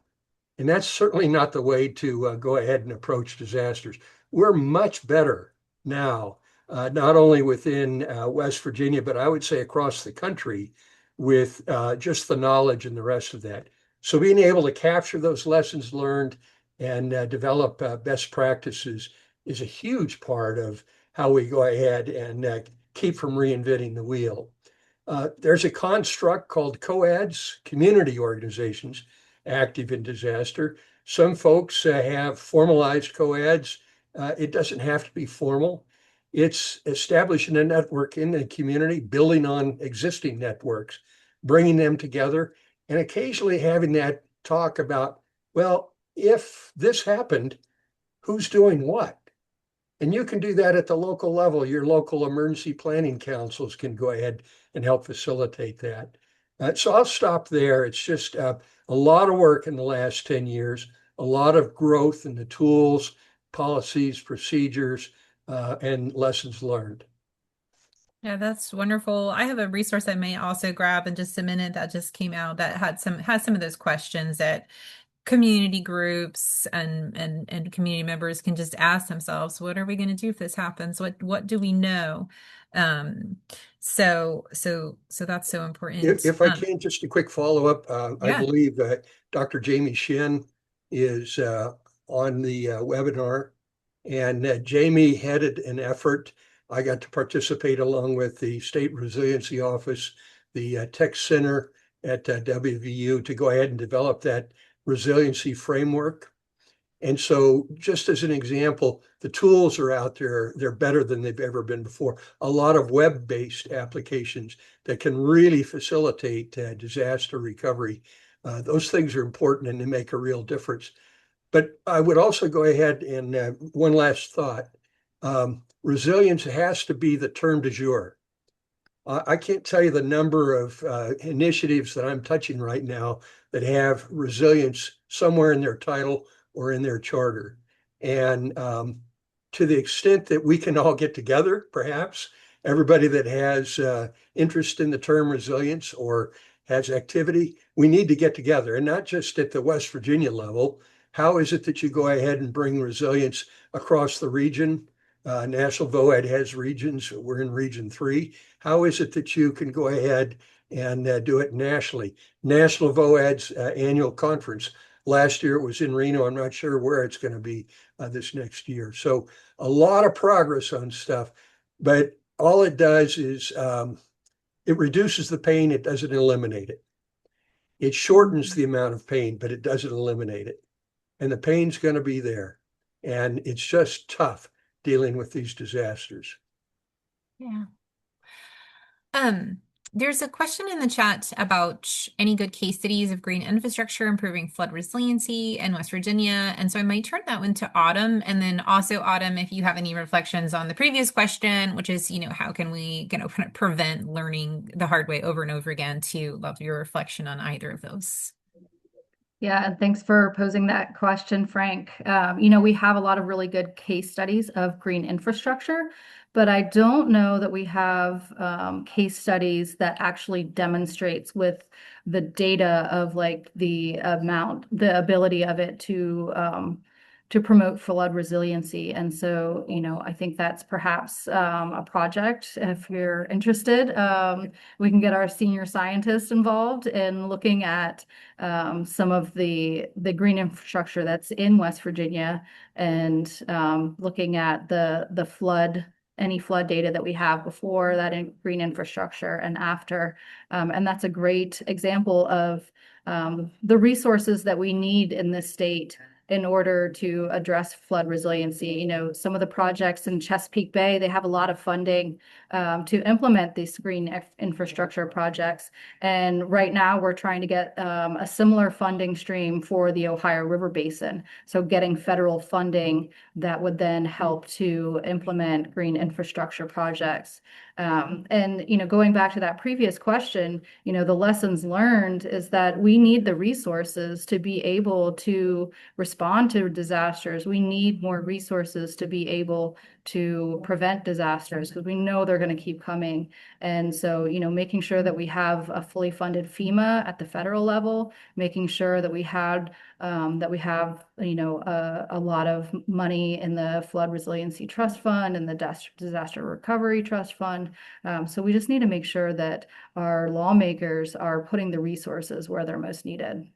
And that's certainly not the way to go ahead and approach disasters. We're much better now, not only within West Virginia, but I would say across the country with just the knowledge and the rest of that. So being able to capture those lessons learned and develop best practices is a huge part of how we go ahead and keep from reinventing the wheel. There's a construct called COADs, community organizations active in disaster. Some folks have formalized COADs. It doesn't have to be formal. It's establishing a network in the community, building on existing networks, bringing them together, and occasionally having that talk about, well, if this happened, who's doing what? And you can do that at the local level. Your local emergency planning councils can go ahead and help facilitate that. So I'll stop there. It's just a lot of work in the last 10 years, a lot of growth in the tools, policies, procedures, and lessons learned. Yeah, that's wonderful. I have a resource I may also grab in just a minute that just came out that has some of those questions that community groups and community members can just ask themselves, what are we going to do if this happens? What do we know? Um, so that's so important. If I can, just a quick follow-up. I Yeah. believe that Dr. Jamie Shin is on the webinar, and Jamie headed an effort. I got to participate along with the State Resiliency Office, the Tech Center at WVU to go ahead and develop that resiliency framework. And so, just as an example, the tools are out there. They're better than they've ever been before. A lot of web-based applications that can really facilitate disaster recovery. Those things are important and they make a real difference. But I would also go ahead and one last thought. Resilience has to be the term du jour. I can't tell you the number of initiatives that I'm touching right now that have resilience somewhere in their title or in their charter. And to the extent that we can all get together, perhaps everybody that has interest in the term resilience or has activity, we need to get together, and not just at the West Virginia level. How is it that you go ahead and bring resilience across the region? National VOED has regions. We're in Region 3. How is it that you can go ahead and do it nationally? National VOED's annual conference. Last year it was in Reno. I'm not sure where it's going to be this next year. So a lot of progress on stuff, but all it does is it reduces the pain. It doesn't eliminate it. It shortens the amount of pain, but it doesn't eliminate it. And the pain's going to be there. And it's just tough dealing with these disasters. Yeah. Um, there's a question in the chat about any good case studies of green infrastructure improving flood resiliency in West Virginia. And so I might turn that one to Autumn. And then also, Autumn, if you have any reflections on the previous question, which is, how can we, kind of prevent learning the hard way over and over again, to love your reflection on either of those. Yeah, and thanks for posing that question, Frank. We have a lot of really good case studies of green infrastructure, but I don't know that we have case studies that actually demonstrates with the data of like the ability of it to promote flood resiliency. And so, I think that's perhaps a project. If you're interested, we can get our senior scientists involved in looking at some of the green infrastructure that's in West Virginia, and looking at the flood, any flood data that we have before that green infrastructure and after. And that's a great example of the resources that we need in this state in order to address flood resiliency. Some of the projects in Chesapeake Bay, they have a lot of funding to implement these green infrastructure projects. And right now we're trying to get a similar funding stream for the Ohio River Basin. So getting federal funding that would then help to implement green infrastructure projects. And going back to that previous question, the lessons learned is that we need the resources to be able to respond to disasters. We need more resources to be able to prevent disasters, because we know they're going to keep coming. And so, making sure that we have a fully funded FEMA at the federal level, making sure that we have a lot of money in the Flood Resiliency Trust Fund and the Disaster Recovery Trust Fund. So we just need to make sure that our lawmakers are putting the resources where they're most needed.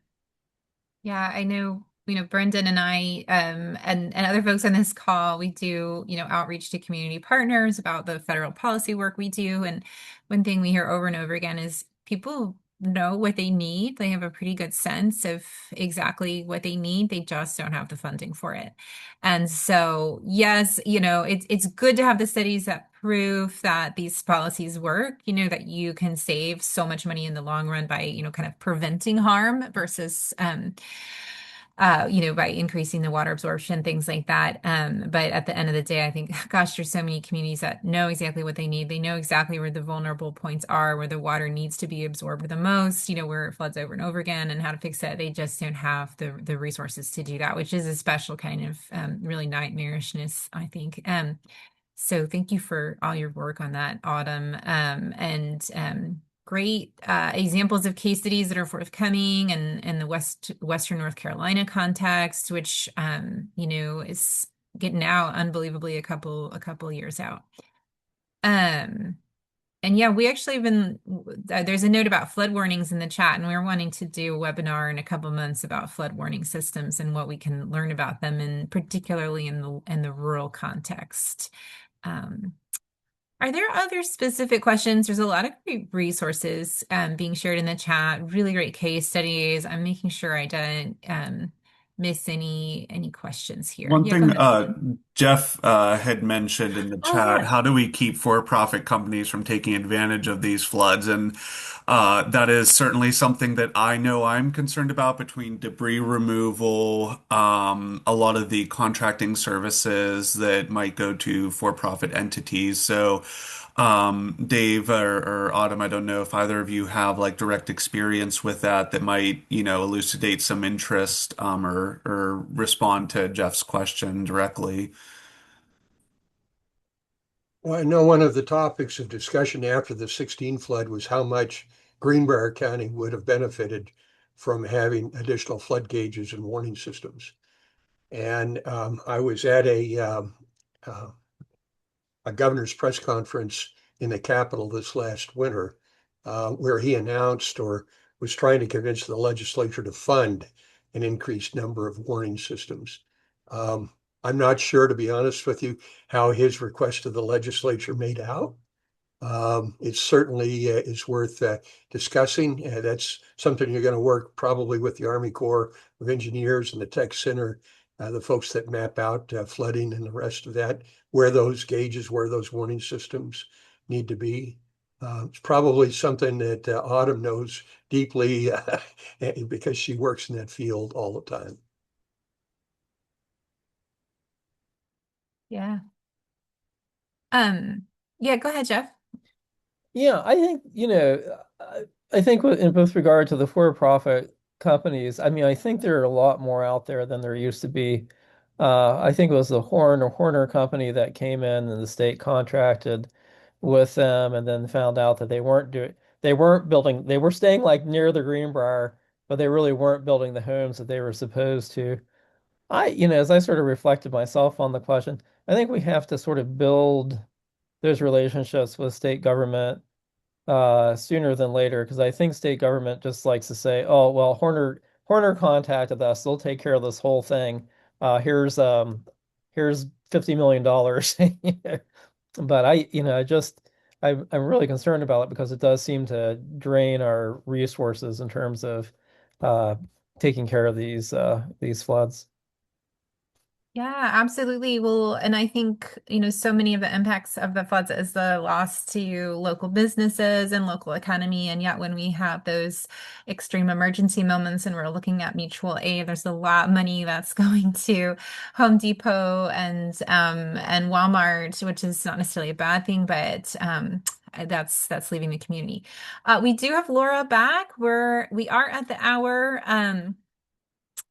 Yeah, I know, Brendan and I, and other folks on this call, we do, outreach to community partners about the federal policy work we do. And one thing we hear over and over again is people know what they need. They have a pretty good sense of exactly what they need. They just don't have the funding for it. And so, yes, it's good to have the studies that prove that these policies work, that you can save so much money in the long run by, kind of preventing harm versus by increasing the water absorption, things like that. But at the end of the day, I think, gosh, there's so many communities that know exactly what they need. They know exactly where the vulnerable points are, where the water needs to be absorbed the most, where it floods over and over again and how to fix it. They just don't have the resources to do that, which is a special kind of really nightmarishness, I think. So thank you for all your work on that, Autumn. And great examples of case studies that are forthcoming and in the Western North Carolina context, which is getting out unbelievably a couple years out. And yeah, we actually have been there's a note about flood warnings in the chat, and we were wanting to do a webinar in a couple months about flood warning systems and what we can learn about them, and particularly in the rural context. Are there other specific questions? There's a lot of great resources being shared in the chat, really great case studies. I'm making sure I didn't miss any questions here. One Yeah, go thing ahead. Jeff had mentioned in the Oh, chat, yeah. how do we keep for-profit companies from taking advantage of these floods? And that is certainly something that I know I'm concerned about between debris removal, a lot of the contracting services that might go to for-profit entities. So, Dave or Autumn, I don't know if either of you have like direct experience with that that might, elucidate some interest, or respond to Jeff's question directly. Well, I know one of the topics of discussion after the 16 flood was how much Greenbrier County would have benefited from having additional flood gauges and warning systems. And I was at uh, a governor's press conference in the Capitol this last winter, where he announced or was trying to convince the legislature to fund an increased number of warning systems. I'm not sure, to be honest with you, how his request to the legislature made out. It certainly is worth discussing. That's something you're going to work probably with the Army Corps of Engineers and the Tech Center, the folks that map out flooding and the rest of that, where those gauges, where those warning systems need to be. It's probably something that Autumn knows deeply because she works in that field all the time. Yeah. Yeah, go ahead, Jeff. Yeah, I think, I think in both regard to the for-profit companies, I mean, I think there are a lot more out there than there used to be. I think it was the Horner company that came in and the state contracted with them and then found out that they weren't building, they were staying like near the Greenbrier, but they really weren't building the homes that they were supposed to. As I sort of reflected myself on the question, I think we have to sort of build those relationships with state government sooner than later because I think state government just likes to say, "Oh, well, Horner contacted us. They'll take care of this whole thing. Here's $50 million." But I'm really concerned about it because it does seem to drain our resources in terms of uh, taking care of these floods. Yeah, absolutely. Well, and I think, so many of the impacts of the floods is the loss to local businesses and local economy. And yet when we have those extreme emergency moments and we're looking at mutual aid, there's a lot of money that's going to Home Depot and Walmart, which is not necessarily a bad thing, but that's leaving the community. We do have Laura back. We are at the hour.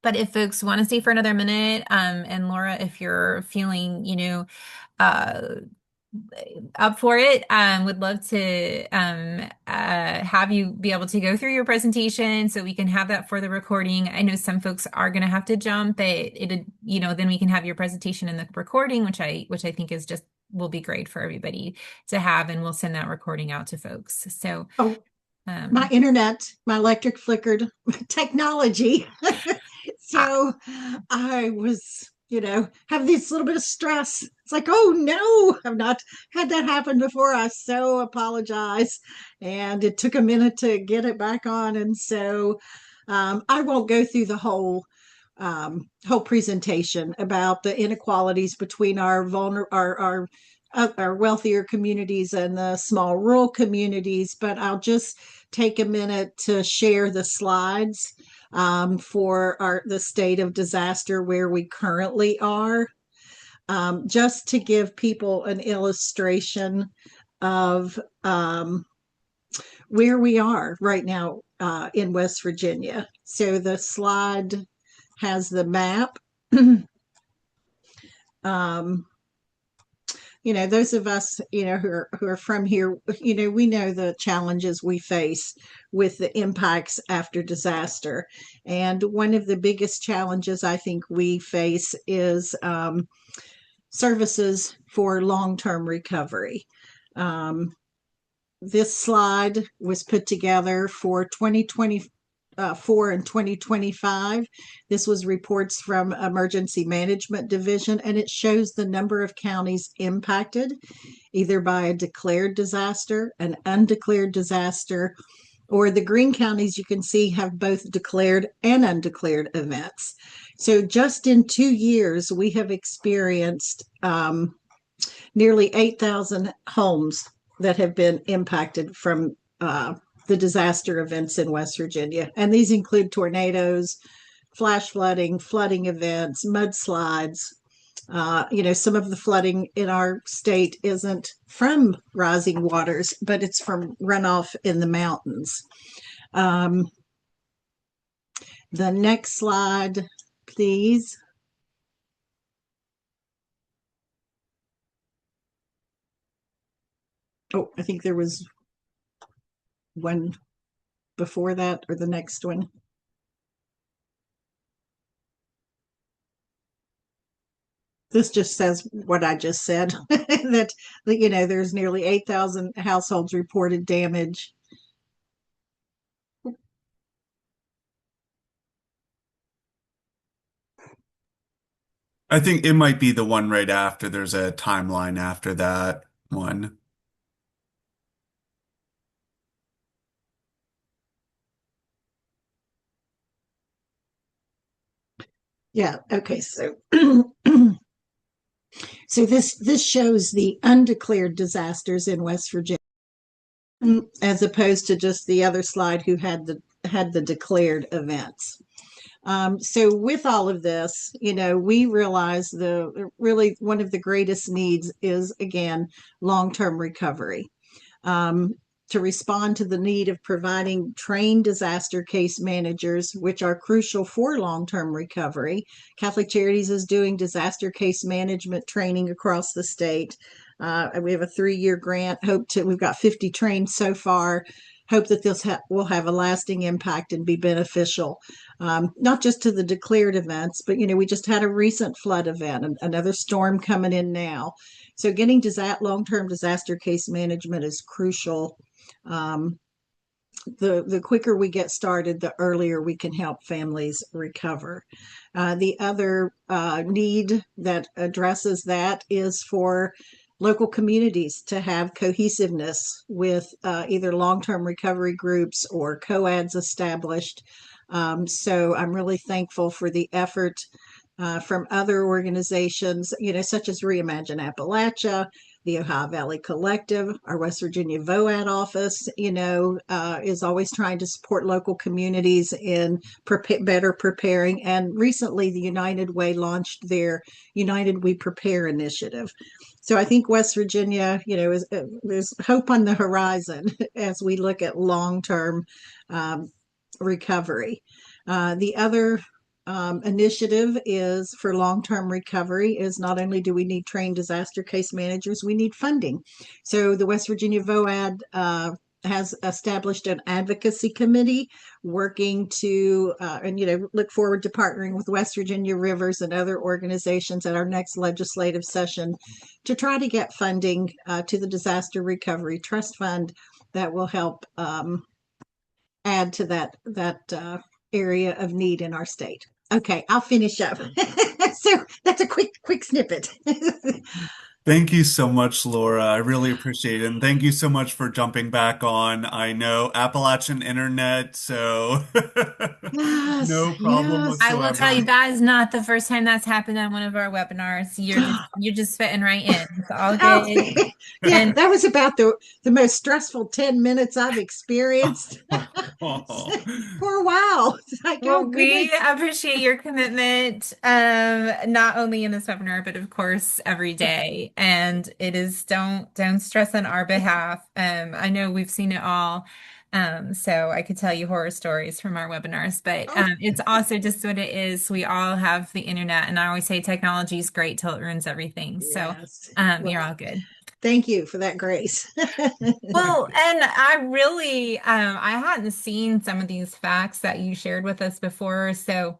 But if folks want to stay for another minute, and Laura, if you're feeling, uh, up for it, would love to have you be able to go through your presentation so we can have that for the recording. I know some folks are going to have to jump, but then we can have your presentation in the recording, which I think is just will be great for everybody to have, and we'll send that recording out to folks. So, Oh, my electric flickered technology. So I was, have this little bit of stress. It's like, oh no, I've not had that happen before. I so apologize. And it took a minute to get it back on. And so I won't go through the whole presentation about the inequalities between our wealthier communities and the small rural communities, but I'll just take a minute to share the slides for the state of disaster where we currently are, just to give people an illustration of where we are right now in West Virginia. So the slide has the map. Those of us, who are from here, we know the challenges we face with the impacts after disaster. And one of the biggest challenges I think we face is services for long-term recovery. This slide was put together for 2024 and 2025. This was reports from Emergency Management Division, and it shows the number of counties impacted either by a declared disaster, an undeclared disaster, or the green counties you can see have both declared and undeclared events. So just in 2 years, we have experienced nearly 8,000 homes that have been impacted from the disaster events in West Virginia. And these include tornadoes, flash flooding, flooding events, mudslides. Some of the flooding in our state isn't from rising waters, but it's from runoff in the mountains. The next slide, please. Oh, I think there was one before that, or the next one. This just says what I just said, that there's nearly 8,000 households reported damage. I think it might be the one right after. There's a timeline after that one. Yeah, okay, so so this shows the undeclared disasters in West Virginia, as opposed to just the other slide who had the declared events. So with all of this, we realize really one of the greatest needs is, again, long-term recovery. To respond to the need of providing trained disaster case managers, which are crucial for long-term recovery. Catholic Charities is doing disaster case management training across the state. We have a 3-year grant. We've got 50 trained so far. Hope that this will have a lasting impact and be beneficial, not just to the declared events, but we just had a recent flood event, another storm coming in now. So getting long-term disaster case management is crucial. The quicker we get started, the earlier we can help families recover. The other need that addresses that is for local communities to have cohesiveness with either long-term recovery groups or COADs established. So I'm really thankful for the effort from other organizations, such as Reimagine Appalachia, the Ohio Valley Collective, our West Virginia VOAD office, is always trying to support local communities in better preparing. And recently, the United Way launched their United We Prepare initiative. So I think West Virginia, there's hope on the horizon as we look at long-term recovery. The other initiative is for long-term recovery is not only do we need trained disaster case managers, we need funding. So the West Virginia VOAD has established an advocacy committee working to, look forward to partnering with West Virginia Rivers and other organizations at our next legislative session to try to get funding to the Disaster Recovery Trust Fund that will help add to that area of need in our state. Okay, I'll finish up. So that's a quick snippet. Thank you so much, Laura. I really appreciate it. And thank you so much for jumping back on. I know Appalachian internet, so Yes, no problem yes. I will tell you, whatsoever. that is not the first time that's happened on one of our webinars. You're just fitting right in. It's all Oh, good. yeah, And that was about the most stressful 10 minutes I've experienced for a while. It's like, well, oh we goodness. appreciate your commitment, not only in this webinar, but of course every day. And it is don't stress on our behalf. I know we've seen it all. So I could tell you horror stories from our webinars, but Oh, it's also just what it is. We all have the internet, and I always say technology is great till it ruins everything. So yes. you're Well, all good. thank you for that grace. Well, and I really, I hadn't seen some of these facts that you shared with us before, so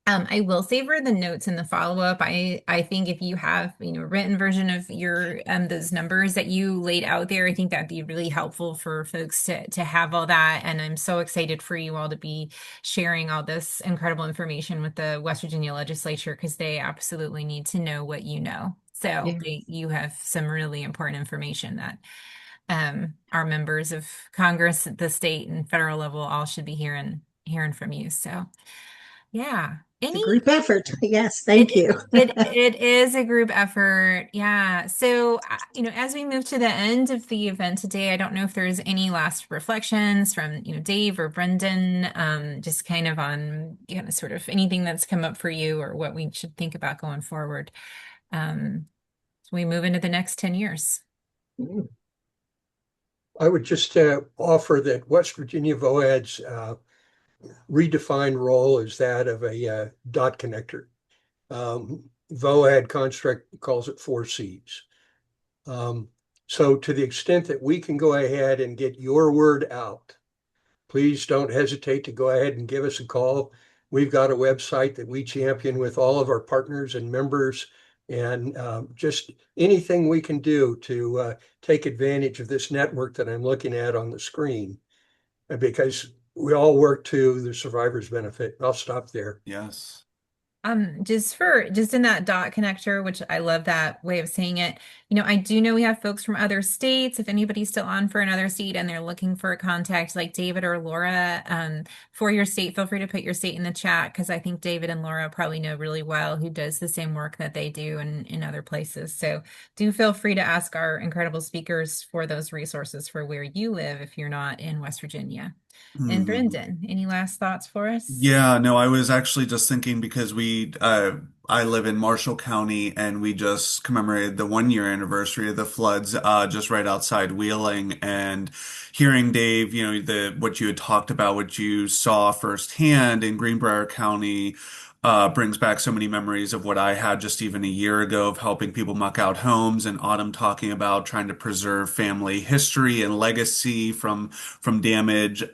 I will savor the notes in the follow-up. I think if you have, a written version of your those numbers that you laid out there, I think that'd be really helpful for folks to have all that. And I'm so excited for you all to be sharing all this incredible information with the West Virginia legislature because they absolutely need to know what you know. So Yeah, you have some really important information that our members of Congress at the state and federal level all should be hearing from you. So yeah. it's a Any group effort. Yes, it thank you. it is a group effort. Yeah. So, as we move to the end of the event today, I don't know if there's any last reflections from, Dave or Brendan, just kind of on, sort of anything that's come up for you or what we should think about going forward. So we move into the next 10 years. I would just offer that West Virginia VOAD's redefined role is that of a dot connector. VOAD construct calls it 4 Cs. So to the extent that we can go ahead and get your word out, please don't hesitate to go ahead and give us a call. We've got a website that we champion with all of our partners and members, and just anything we can do to take advantage of this network that I'm looking at on the screen, because we all work to the survivor's benefit. I'll stop there. Yes. Just in that dot connector, which I love that way of saying it. I do know we have folks from other states. If anybody's still on for another state and they're looking for a contact like David or Laura, for your state, feel free to put your state in the chat because I think David and Laura probably know really well who does the same work that they do in other places. So do feel free to ask our incredible speakers for those resources for where you live if you're not in West Virginia. And Mhm. Brendan, any last thoughts for us? Yeah, no, I was actually just thinking because I live in Marshall County and we just commemorated the 1 year anniversary of the floods, just right outside Wheeling and hearing Dave, what you had talked about, what you saw firsthand in Greenbrier County, brings back so many memories of what I had just even a year ago of helping people muck out homes and Autumn talking about trying to preserve family history and legacy from damage.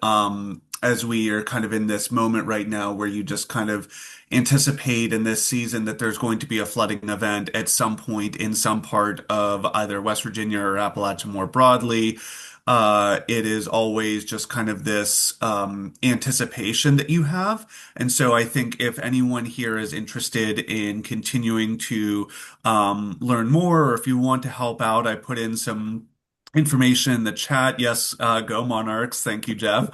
As we are kind of in this moment right now where you just kind of anticipate in this season that there's going to be a flooding event at some point in some part of either West Virginia or Appalachia more broadly. It is always just kind of this anticipation that you have. And so I think if anyone here is interested in continuing to learn more, or if you want to help out, I put in some information in the chat. Yes, go Monarchs. Thank you, Jeff.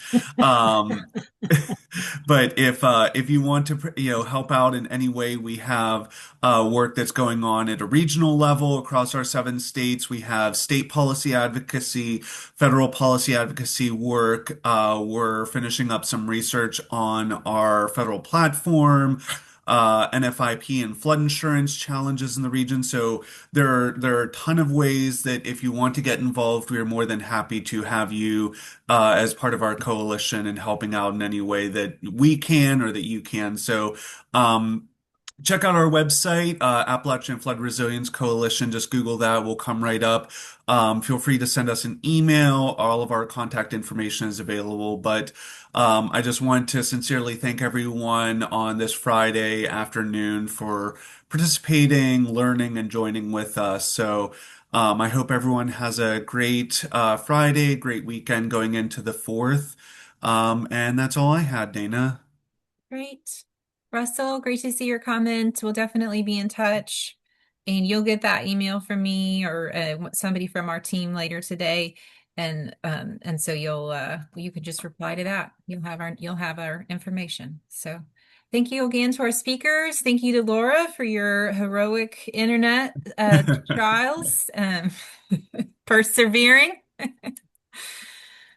But if you want to help out in any way, we have work that's going on at a regional level across our 7 states. We have state policy advocacy, federal policy advocacy work. We're finishing up some research on our federal platform. NFIP and flood insurance challenges in the region. So there are a ton of ways that if you want to get involved, we are more than happy to have you as part of our coalition and helping out in any way that we can or that you can. So, check out our website, Appalachian Flood Resilience Coalition. Just Google that. We'll come right up. Feel free to send us an email. All of our contact information is available. But I just want to sincerely thank everyone on this Friday afternoon for participating, learning, and joining with us. So I hope everyone has a great Friday, great weekend going into the 4th. And that's all I had, Dana. Great. Russell, great to see your comment. We'll definitely be in touch. And you'll get that email from me or somebody from our team later today. And so you could just reply to that. You'll have our information. So thank you again to our speakers. Thank you to Laura for your heroic internet trials, persevering.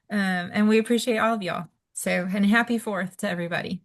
And we appreciate all of y'all. So, and happy 4th to everybody.